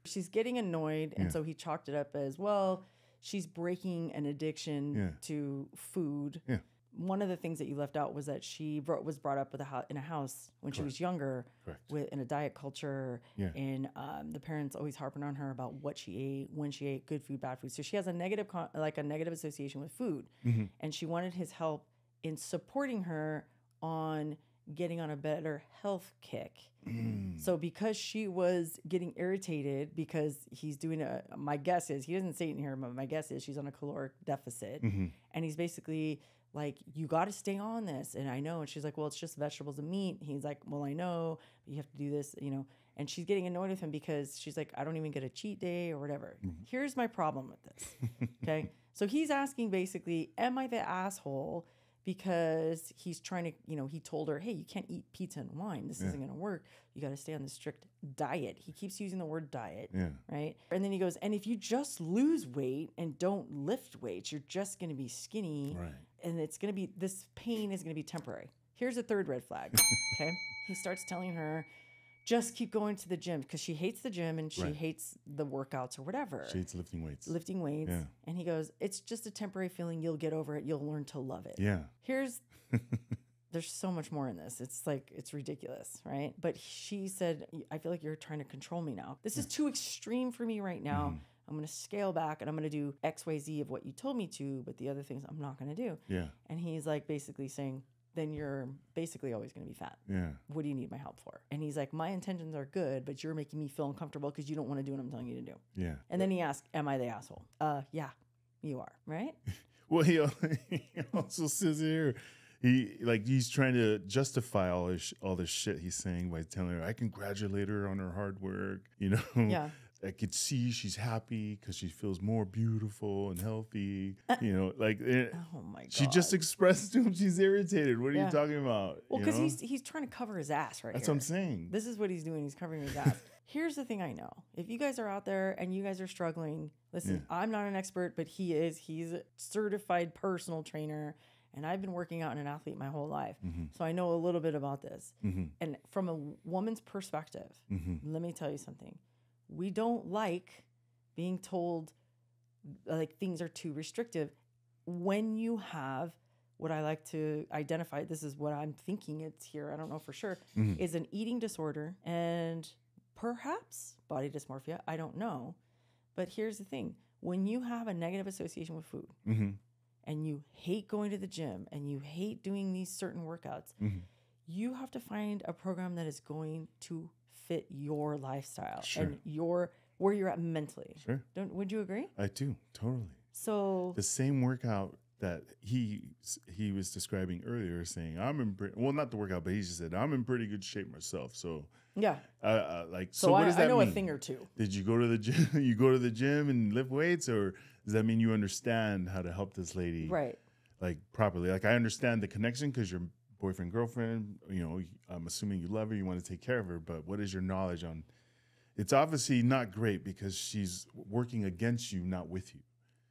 She's getting annoyed. And so he chalked it up as, well, she's breaking an addiction to food. Yeah. One of the things that you left out was that she was brought up with in a house when she was younger, in a diet culture, and the parents always harping on her about what she ate, when she ate, good food, bad food. So she has a negative association with food, and she wanted his help in supporting her on getting on a better health kick. So because she was getting irritated because he's doing my guess is, he doesn't say it in here, but my guess is she's on a caloric deficit, and he's basically like, you got to stay on this. And I know. And she's like, well, it's just vegetables and meat. He's like, well, I know, but you have to do this, you know. And she's getting annoyed with him because she's like, I don't even get a cheat day or whatever. Here's my problem with this. Okay. So he's asking basically, am I the asshole? Because he's trying to, you know, he told her, hey, you can't eat pizza and wine. This isn't going to work. You got to stay on this strict diet. He keeps using the word diet, right? And then he goes, and if you just lose weight and don't lift weights, you're just going to be skinny. Right. And it's going to be, this pain is going to be temporary. Here's a third red flag, okay? He starts telling her, just keep going to the gym, because she hates the gym and she hates the workouts or whatever. She hates lifting weights. Yeah. And he goes, it's just a temporary feeling. You'll get over it. You'll learn to love it. Yeah. There's so much more in this. It's like, it's ridiculous, right? But she said, I feel like you're trying to control me now. This is too extreme for me right now. I'm going to scale back and I'm going to do X, Y, Z of what you told me to, but the other things I'm not going to do. Yeah. And he's like basically saying, then you're basically always going to be fat. Yeah. What do you need my help for? And he's like, my intentions are good, but you're making me feel uncomfortable because you don't want to do what I'm telling you to do. Yeah. And then he asked, am I the asshole? Yeah, you are, right? Well, he also says here, he's trying to justify all this shit he's saying by telling her, I congratulate her on her hard work, you know? Yeah. I could see she's happy because she feels more beautiful and healthy. You know, like, oh my God. She just expressed to him she's irritated. What are you talking about? Well, because he's trying to cover his ass right That's here. what I'm saying. This is what he's doing. He's covering his ass. Here's the thing I know. If you guys are out there and you guys are struggling, listen, I'm not an expert, but he is. He's a certified personal trainer. And I've been working out and an athlete my whole life. So I know a little bit about this. And from a woman's perspective, let me tell you something. We don't like being told like things are too restrictive when you have what I like to identify. This is what I'm thinking it's here. I don't know for sure. Is an eating disorder and perhaps body dysmorphia. I don't know. But here's the thing. When you have a negative association with food and you hate going to the gym and you hate doing these certain workouts, you have to find a program that is going to fit your lifestyle and where you're at mentally. Would you agree? I do, totally. So the same workout that he was describing earlier, saying not the workout, but he just said I'm in pretty good shape myself. So yeah, so what does that mean? I know a thing or two. Did you go to the gym? You go to the gym and lift weights, or does that mean you understand how to help this lady like properly? Like I understand the connection because you're boyfriend, girlfriend, you know, I'm assuming you love her, you want to take care of her, but what is your knowledge on? It's obviously not great because she's working against you, not with you.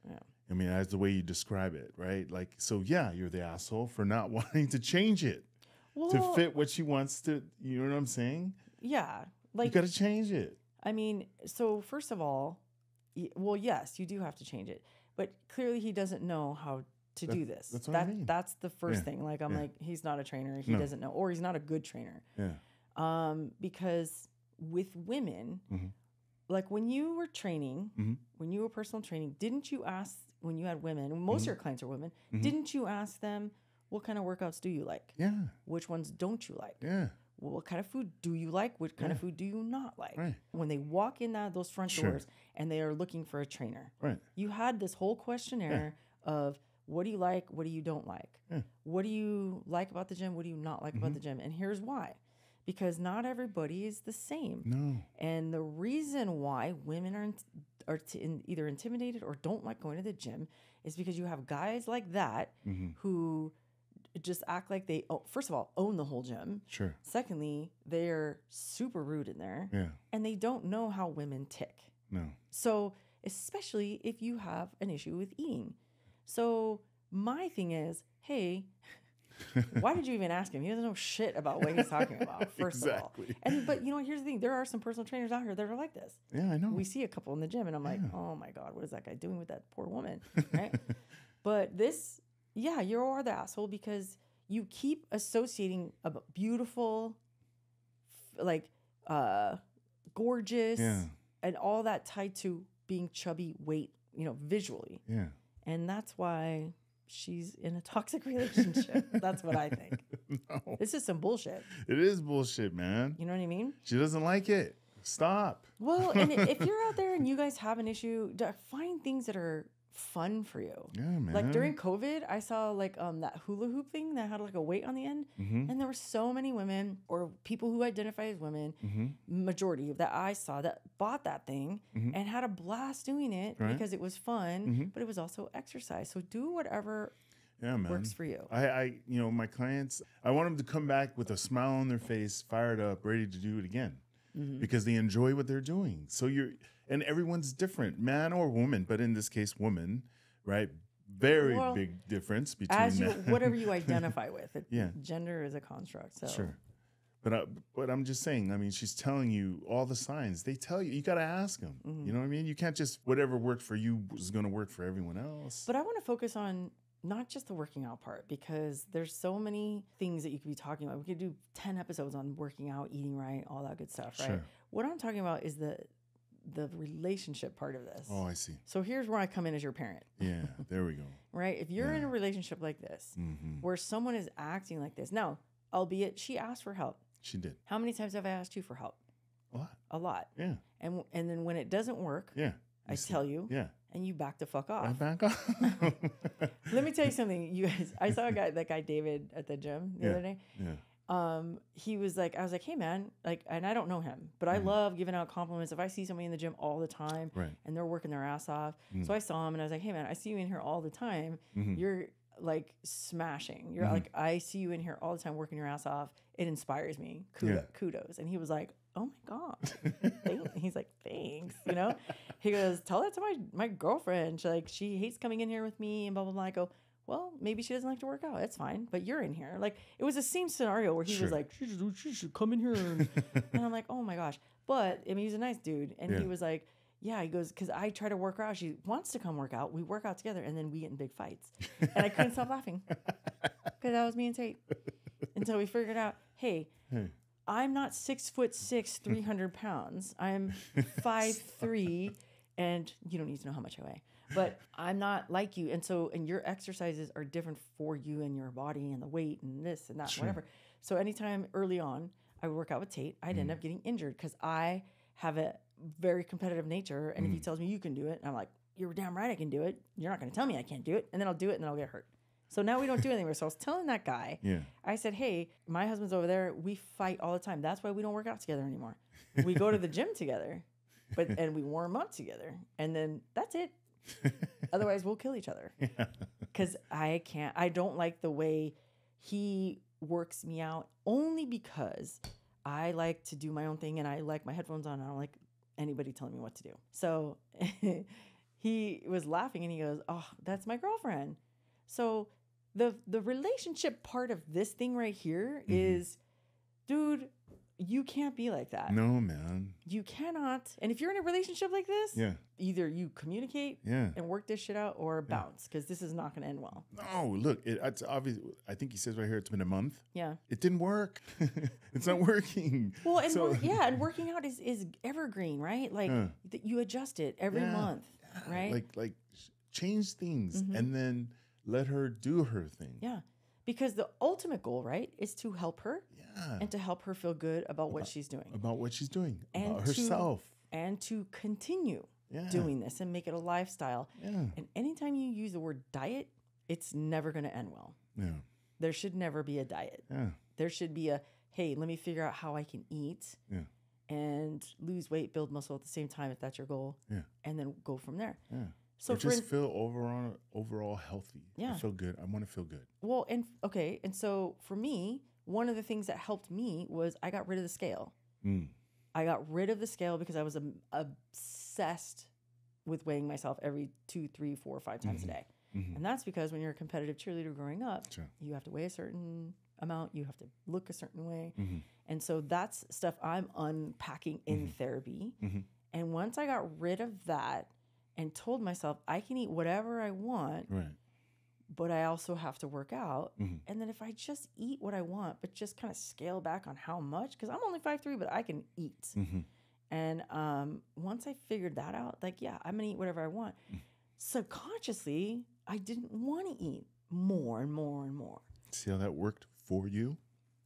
Yeah. I mean, that's the way you describe it, right? Like, so yeah, you're the asshole for not wanting to change it to fit what she wants to, you know what I'm saying? Yeah. Like, you got to change it. I mean, so first of all, well, yes, you do have to change it, but clearly he doesn't know how to do this. That's what I mean. That's the first thing. Like, I'm like, he's not a trainer. He doesn't know, or he's not a good trainer. Yeah. Because with women, like when you were training, when you were personal training, didn't you ask, when you had women, most of your clients are women, didn't you ask them, what kind of workouts do you like? Yeah. Which ones don't you like? Yeah. well, what kind of food do you like? What kind of food do you not like? Right. When they walk in those front doors and they are looking for a trainer, you had this whole questionnaire of what do you like? What do you don't like? What do you like about the gym? What do you not like about the gym? And here's why. Because not everybody is the same. No. And the reason why women are either intimidated or don't like going to the gym is because you have guys like that who just act like they, first of all, own the whole gym. Sure. Secondly, they're super rude in there. Yeah. And they don't know how women tick. No. So especially if you have an issue with eating. So my thing is, hey, why did you even ask him? He doesn't know shit about what he's talking about, first of all. But you know, here's the thing. There are some personal trainers out here that are like this. Yeah, I know. We see a couple in the gym and I'm like, oh my God, what is that guy doing with that poor woman? Right? But this, yeah, you are the asshole because you keep associating a beautiful, like, gorgeous and all that tied to being chubby, weight, you know, visually. Yeah. And that's why she's in a toxic relationship. That's what I think. No. This is some bullshit. It is bullshit, man. You know what I mean? She doesn't like it. Stop. Well, and if you're out there and you guys have an issue, find things that are fun for you. Yeah, man. Like during COVID, I saw like that hula hoop thing that had like a weight on the end. And there were so many women or people who identify as women, majority that I saw that bought that thing and had a blast doing it because it was fun, but it was also exercise. So do whatever works for you. I you know, my clients, I want them to come back with a smile on their face, fired up, ready to do it again because they enjoy what they're doing. So and everyone's different, man or woman, but in this case, woman, right? Very big difference between whatever you identify with. Gender is a construct. So. Sure. But I'm just saying, I mean, she's telling you all the signs. They tell you, you got to ask them. You know what I mean? You can't just, whatever worked for you is going to work for everyone else. But I want to focus on not just the working out part because there's so many things that you could be talking about. We could do 10 episodes on working out, eating right, all that good stuff, right? Sure. What I'm talking about is the relationship part of this. Oh, I see. So here's where I come in as your parent. Yeah, there we go. Right? If you're in a relationship like this, where someone is acting like this, now, albeit she asked for help. She did. How many times have I asked you for help? A lot. A lot. Yeah. And then when it doesn't work, I tell you, and you back the fuck off. I back off. Let me tell you something, you guys. I saw that guy David at the gym the other day. Yeah. He was like, I was like, hey man, like, and I don't know him, but I love giving out compliments. If I see somebody in the gym all the time and they're working their ass off. So I saw him and I was like, hey man, I see you in here all the time. You're like smashing. You're like, I see you in here all the time working your ass off. It inspires me. Kudos. And he was like, oh my God. He's like, thanks. You know, he goes, tell that to my girlfriend. She hates coming in here with me and blah, blah, blah. I go, well, maybe she doesn't like to work out. That's fine. But you're in here. Like, it was the same scenario where he was like, she should come in here. And I'm like, oh my gosh. But I mean, he's a nice dude. And he was like, yeah, he goes, because I try to work her out. She wants to come work out. We work out together. And then we get in big fights. And I couldn't stop laughing. Because that was me and Tate. Until we figured out, hey, I'm not 6'6", 300 pounds. I'm 5'3", and you don't need to know how much I weigh. But I'm not like you. And your exercises are different for you and your body and the weight and this and that, whatever. So anytime early on I would work out with Tate, I'd end up getting injured because I have a very competitive nature. And if he tells me you can do it, I'm like, you're damn right I can do it. You're not going to tell me I can't do it. And then I'll do it and then I'll get hurt. So now we don't do it anymore. So I was telling that guy, I said, hey, my husband's over there. We fight all the time. That's why we don't work out together anymore. We go to the gym together, and we warm up together. And then that's it. Otherwise, we'll kill each other. Because I don't like the way he works me out only because I like to do my own thing and I like my headphones on. I don't like anybody telling me what to do. So he was laughing and he goes, oh, that's my girlfriend. So the relationship part of this thing right here is, dude, you can't be like that. No, man. You cannot. And if you're in a relationship like this, either you communicate and work this shit out or bounce, because this is not going to end well. No, look, it's obvious. I think he says right here it's been a month. Yeah. It didn't work. It's not working. Well, and and working out is evergreen, right? Like you adjust it every month, right? Like change things and then let her do her thing. Yeah. Because the ultimate goal, right, is to help her Yeah. and to help her feel good about what she's doing. About what she's doing. And About herself. And to continue Yeah. doing this and make it a lifestyle. Yeah. And anytime you use the word diet, it's never going to end well. Yeah. There should never be a diet. Yeah. There should be a, hey, let me figure out how I can eat Yeah. and lose weight, build muscle at the same time, if that's your goal. Yeah. And then go from there. Yeah. So Or just feel overall healthy. Yeah. I feel good. I want to feel good. Well, and okay. And so for me, one of the things that helped me was I got rid of the scale. I got rid of the scale because I was obsessed with weighing myself every 2, 3, 4, 5 times a day. And that's because when you're a competitive cheerleader growing up, you have to weigh a certain amount, you have to look a certain way. And so that's stuff I'm unpacking in therapy. And once I got rid of that and told myself I can eat whatever I want, but I also have to work out. And then if I just eat what I want, but just kind of scale back on how much, because I'm only 5'3", but I can eat. And once I figured that out, like, yeah, I'm going to eat whatever I want. Subconsciously, I didn't want to eat more and more and more. See how that worked for you?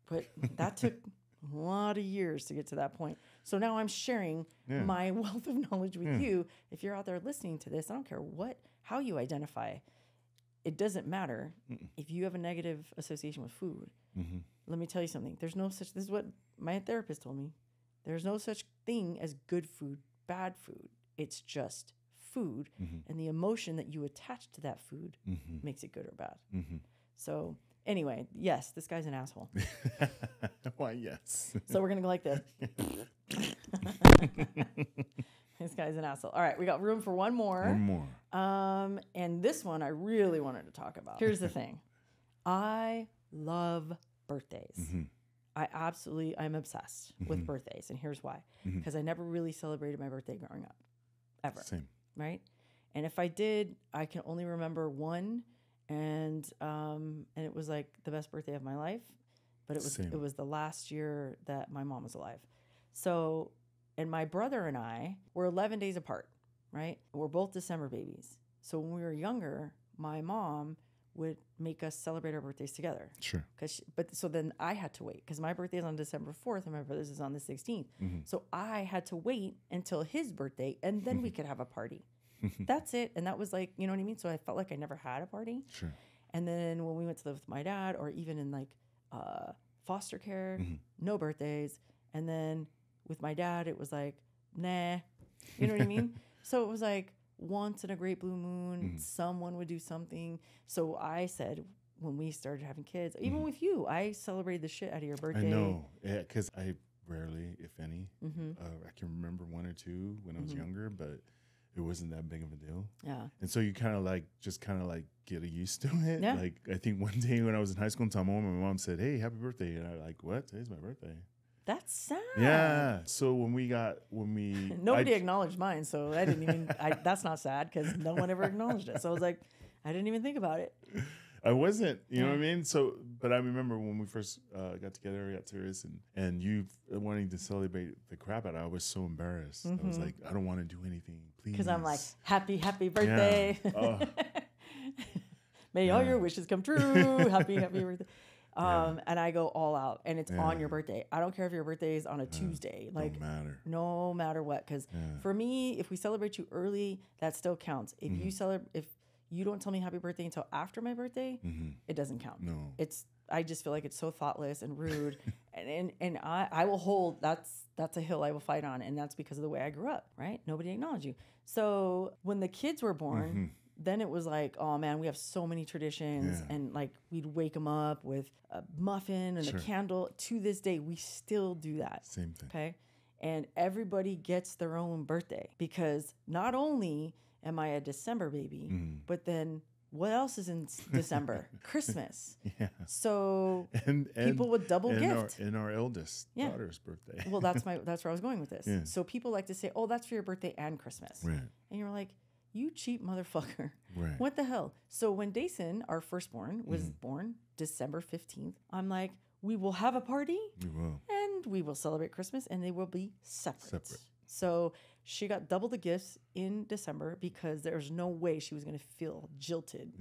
But that took a lot of years to get to that point. So now I'm sharing my wealth of knowledge with you. If you're out there listening to this, I don't care how you identify. It doesn't matter if you have a negative association with food. Let me tell you something. This is what my therapist told me. There's no such thing as good food, bad food. It's just food. And the emotion that you attach to that food makes it good or bad. So anyway, yes, this guy's an asshole. Why, yes. So we're going to go like this. This guy's an asshole. All right, we got room for one more. One more. And this one I really wanted to talk about. Here's the thing. I love birthdays. I'm obsessed with birthdays. And here's why. Because I never really celebrated my birthday growing up. Ever. Same. Right? And if I did, I can only remember one. And it was like the best birthday of my life. But it was the last year that my mom was alive. So, and my brother and I were 11 days apart, right? We're both December babies. So when we were younger, my mom would make us celebrate our birthdays together. Sure. So then I had to wait because my birthday is on December 4th and my brother's is on the 16th. So I had to wait until his birthday and then we could have a party. That's it. And that was like, you know what I mean? So I felt like I never had a party. Sure. And then when we went to live with my dad or even in like foster care, no birthdays. And then with my dad, it was like, nah, you know what I mean? So it was like once in a great blue moon, someone would do something. So I said, when we started having kids, even with you, I celebrated the shit out of your birthday. I know. Yeah, because I rarely, if any, I can remember 1 or 2 when I was younger, but it wasn't that big of a deal. Yeah. And so you kind of like, get used to it. Yeah. Like, I think one day when I was in high school in Tamoma, my mom said, hey, happy birthday. And I like, what? Today's my birthday. That's sad. Yeah. So Nobody acknowledged mine, so I didn't even. That's not sad because no one ever acknowledged it. So I was like, I didn't even think about it. I wasn't, you know what I mean? So, but I remember when we first got together, got serious, and you wanting to celebrate the crap out of it, I was so embarrassed. I was like, I don't want to do anything, please. Because I'm like, happy birthday. Yeah. Oh. May all your wishes come true. Happy birthday. And I go all out, and it's on your birthday. I don't care if your birthday is on a Tuesday. Like, don't matter. No matter what. Because for me, if we celebrate you early, that still counts. If if you don't tell me happy birthday until after my birthday, it doesn't count. No. I just feel like it's so thoughtless and rude. and I will hold, that's a hill I will fight on. And that's because of the way I grew up, right? Nobody acknowledged you. So when the kids were born, then it was like, oh man, we have so many traditions. And like we'd wake them up with a muffin and a candle. To this day, we still do that. Same thing. Okay. And everybody gets their own birthday because not only am I a December baby, but then what else is in December? Christmas. Yeah. So and people would double gift. In our eldest daughter's birthday. Well, that's where I was going with this. Yeah. So people like to say, oh, that's for your birthday and Christmas. Right. And you're like, you cheap motherfucker. Right. What the hell? So when Dason, our firstborn, was born December 15th, I'm like, we will have a party. We will. And we will celebrate Christmas and they will be separate. So she got double the gifts in December because there's no way she was going to feel jilted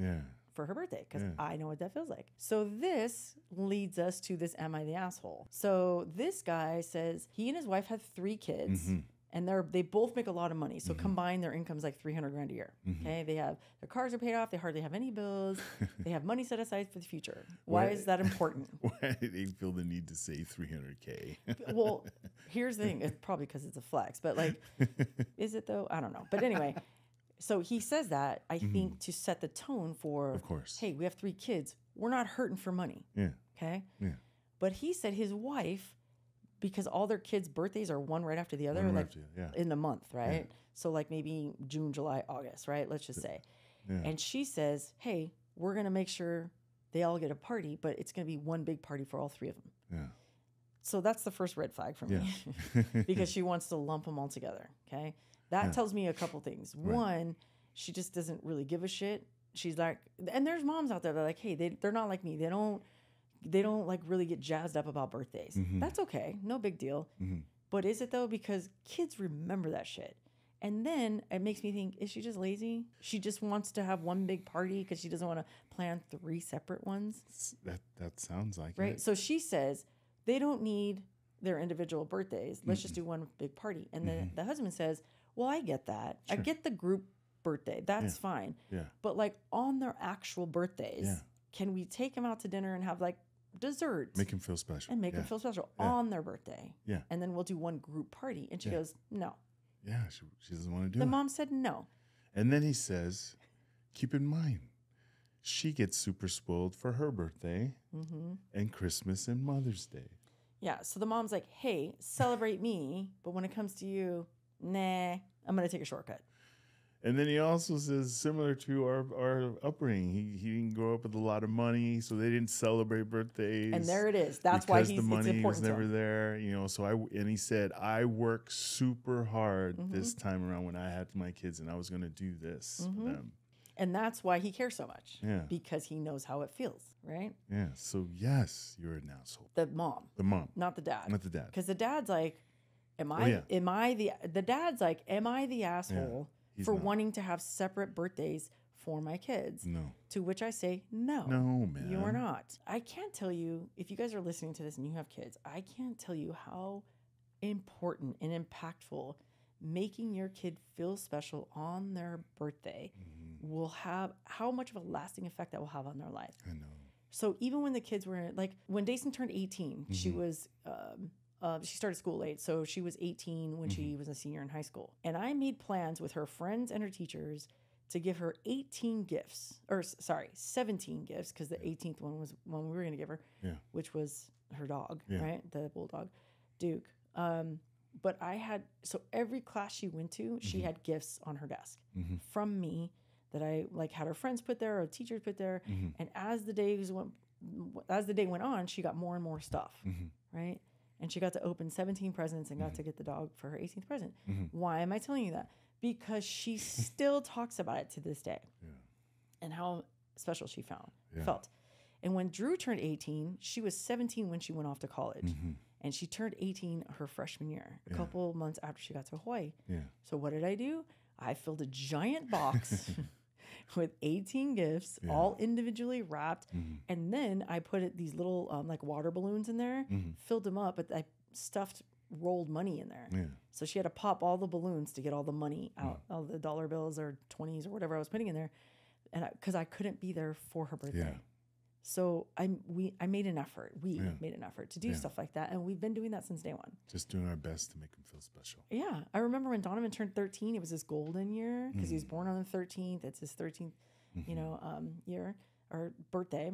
for her birthday because I know what that feels like. So this leads us to this Am I the Asshole? So this guy says he and his wife have 3 kids. And they both make a lot of money. So combined, their income's like $300,000 a year. Okay, their cars are paid off. They hardly have any bills. They have money set aside for the future. Why is that important? Why do they feel the need to say $300K? Well, here's the thing. It's probably because it's a flex. But like, is it though? I don't know. But anyway, so he says that, I think, to set the tone for, of course, hey, we have 3 kids. We're not hurting for money. Yeah. Okay? Yeah. But he said his wife, because all their kids' birthdays are one right after the other, in the month, right? Yeah. So like maybe June, July, August, right? Let's just say. Yeah. And she says, hey, we're going to make sure they all get a party, but it's going to be one big party for all 3 of them. Yeah. So that's the first red flag for me because she wants to lump them all together, okay? That tells me a couple things. Right. One, she just doesn't really give a shit. She's like, and there's moms out there that are like, hey, they're not like me. They don't like really get jazzed up about birthdays. That's okay. No big deal. But is it though? Because kids remember that shit. And then it makes me think, is she just lazy? She just wants to have one big party because she doesn't want to plan 3 separate ones? That sounds like right? It. So she says they don't need their individual birthdays. Let's just do one big party. And then the husband says, well, I get that. Sure. I get the group birthday. That's fine. Yeah. But like on their actual birthdays, can we take them out to dinner and have like dessert? Make them feel special. And make them feel special on their birthday. Yeah. And then we'll do one group party. And she goes, no. Yeah, she doesn't want to do it. The mom said no. And then he says, keep in mind, she gets super spoiled for her birthday and Christmas and Mother's Day. Yeah, so the mom's like, hey, celebrate me, but when it comes to you, nah, I'm going to take a shortcut. And then he also says, similar to our upbringing, he didn't grow up with a lot of money, so they didn't celebrate birthdays. And there it is. That's why the money was never there, you know. So he said, I worked super hard this time around when I had my kids, and I was going to do this for them. And that's why he cares so much. Yeah. Because he knows how it feels, right? Yeah. So yes, you're an asshole. The mom. The mom. Not the dad. Not the dad. Because the dad's like, am I the asshole? Yeah. For wanting to have separate birthdays for my kids. No. To which I say, no. No, man. You are not. I can't tell you, if you guys are listening to this and you have kids, I can't tell you how important and impactful making your kid feel special on their birthday will have, how much of a lasting effect that will have on their life. I know. So even when the kids were, like, when Dason turned 18, she was... she started school late, so she was 18 when she was a senior in high school. And I made plans with her friends and her teachers to give her 17 gifts, because the 18th one was one we were going to give her, which was her dog, right? The bulldog, Duke. But so every class she went to, she had gifts on her desk from me that I like had her friends put there or teachers put there. And as the day went on, she got more and more stuff, right? And she got to open 17 presents and got to get the dog for her 18th present. Why am I telling you that? Because she still talks about it to this day and how special she felt. And when Drew turned 18, she was 17 when she went off to college. And she turned 18 her freshman year, a couple months after she got to Hawaii. So what did I do? I filled a giant box with 18 gifts, all individually wrapped. And then I put these little like water balloons in there, filled them up, but I stuffed rolled money in there. So she had to pop all the balloons to get all the money out, all the dollar bills or 20s or whatever I was putting in there. And because I couldn't be there for her birthday. So I made an effort. We made an effort to do stuff like that. And we've been doing that since day one. Just doing our best to make them feel special. Yeah. I remember when Donovan turned 13, it was his golden year because he was born on the 13th. It's his 13th, year or birthday.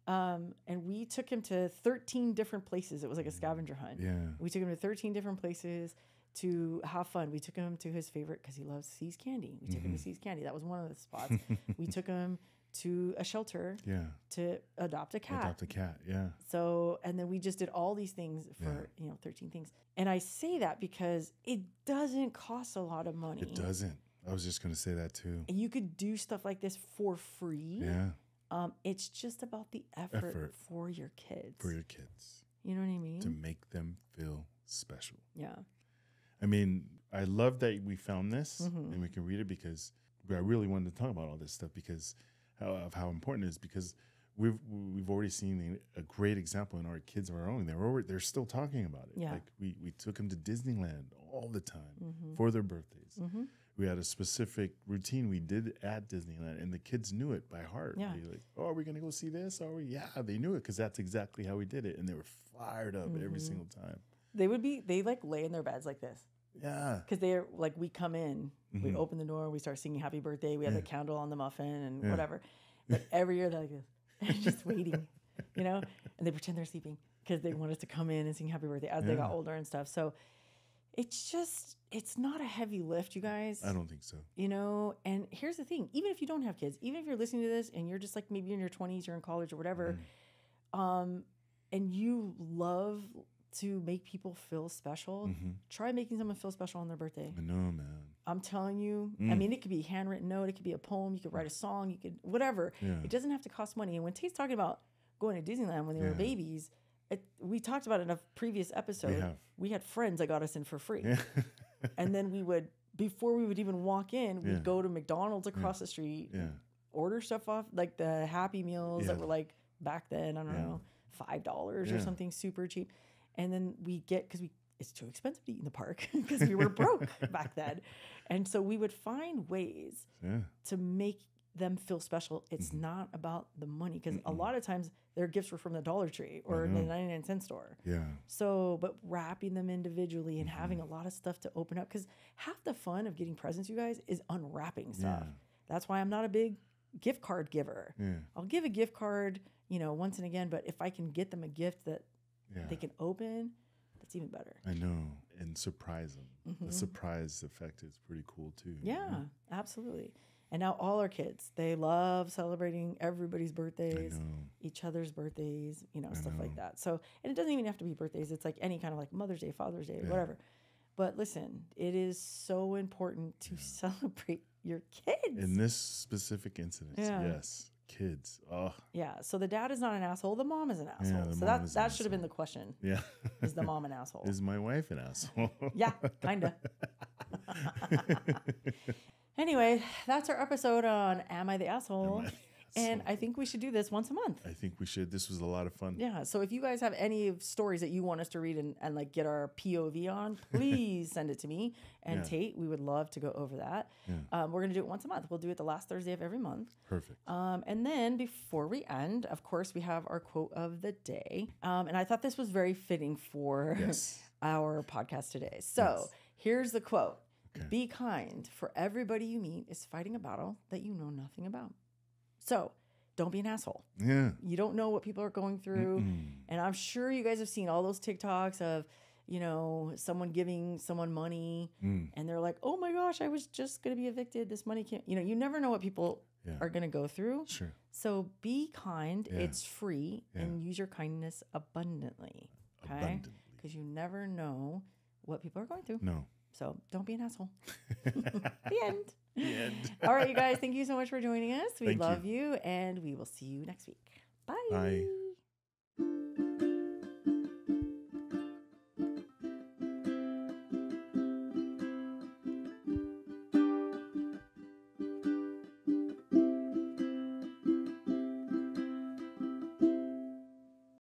And we took him to 13 different places. It was like a scavenger hunt. Yeah. We took him to 13 different places to have fun. We took him to his favorite because he loves See's Candy. We took him to See's Candy. That was one of the spots. We took him to a shelter to adopt a cat. So, and then we just did all these things for, 13 things. And I say that because it doesn't cost a lot of money. It doesn't. I was just going to say that too. And you could do stuff like this for free. Yeah. It's just about the effort for your kids. For your kids. You know what I mean? To make them feel special. Yeah. I mean, I love that we found this and we can read it because I really wanted to talk about all this stuff because of how important it is, because we've already seen a great example in our kids of our own. They're still talking about it. Yeah. Like we took them to Disneyland all the time Mm-hmm. for their birthdays. Mm-hmm. We had a specific routine we did at Disneyland, and the kids knew it by heart. Yeah. They like, oh, are we gonna go see this? Are we? Yeah, they knew it because that's exactly how we did it, and they were fired up every single time. They like lay in their beds like this. Yeah. Because they're like, we come in, we open the door, we start singing happy birthday, we have the candle on the muffin and whatever. But every year they're like this, just waiting, you know? And they pretend they're sleeping because they want us to come in and sing happy birthday as they got older and stuff. So it's not a heavy lift, you guys. I don't think so. You know, and here's the thing, even if you don't have kids, even if you're listening to this and you're just like maybe in your 20s, you're in college or whatever, and you love to make people feel special, try making someone feel special on their birthday. I know, man. I'm telling you, I mean, it could be a handwritten note, it could be a poem, you could write a song, you could, whatever. Yeah. It doesn't have to cost money. And when Tate's talking about going to Disneyland when they were babies, we talked about it in a previous episode. We had friends that got us in for free. Yeah. And then we would, before we would even walk in, we'd go to McDonald's across the street, order stuff off, like the Happy Meals that were like back then, I don't know, $5 or something super cheap. And then we get, because it's too expensive to eat in the park because we were broke back then. And so we would find ways to make them feel special. It's not about the money, because a lot of times their gifts were from the Dollar Tree or the 99-cent store. Yeah. So, but wrapping them individually and having a lot of stuff to open up, because half the fun of getting presents, you guys, is unwrapping stuff. That's why I'm not a big gift card giver. I'll give a gift card, you know, once and again, but if I can get them a gift that they can open, that's even better. I know. And surprise them. The surprise effect is pretty cool too. Yeah, absolutely. And now all our kids, they love celebrating everybody's birthdays, each other's birthdays, you know, stuff like that. So, and it doesn't even have to be birthdays. It's like any kind of like Mother's Day, Father's Day, whatever. But listen, it is so important to celebrate your kids. In this specific incident, yes. Kids. Oh. Yeah. So the dad is not an asshole. The mom is an asshole. Yeah, so that should have been the question. Yeah. Is the mom an asshole? Is my wife an asshole? Yeah, kind of. Anyway, that's our episode on Am I the Asshole? And I think we should do this once a month. I think we should. This was a lot of fun. Yeah. So if you guys have any stories that you want us to read and like get our POV on, please send it to me and Tate. We would love to go over that. We're going to do it once a month. We'll do it the last Thursday of every month. Perfect. And then before we end, of course, we have our quote of the day. And I thought this was very fitting for our podcast today. So here's the quote. Okay. Be kind, for everybody you meet is fighting a battle that you know nothing about. So don't be an asshole. Yeah. You don't know what people are going through. And I'm sure you guys have seen all those TikToks of, you know, someone giving someone money and they're like, oh my gosh, I was just going to be evicted. This money can't, you know, you never know what people are going to go through. Sure. So be kind. It's free and use your kindness abundantly. Okay. Because you never know what people are going through. No. So don't be an asshole. The end. The end. All right, you guys. Thank you so much for joining us. We love you, and we will see you next week. Bye. Bye.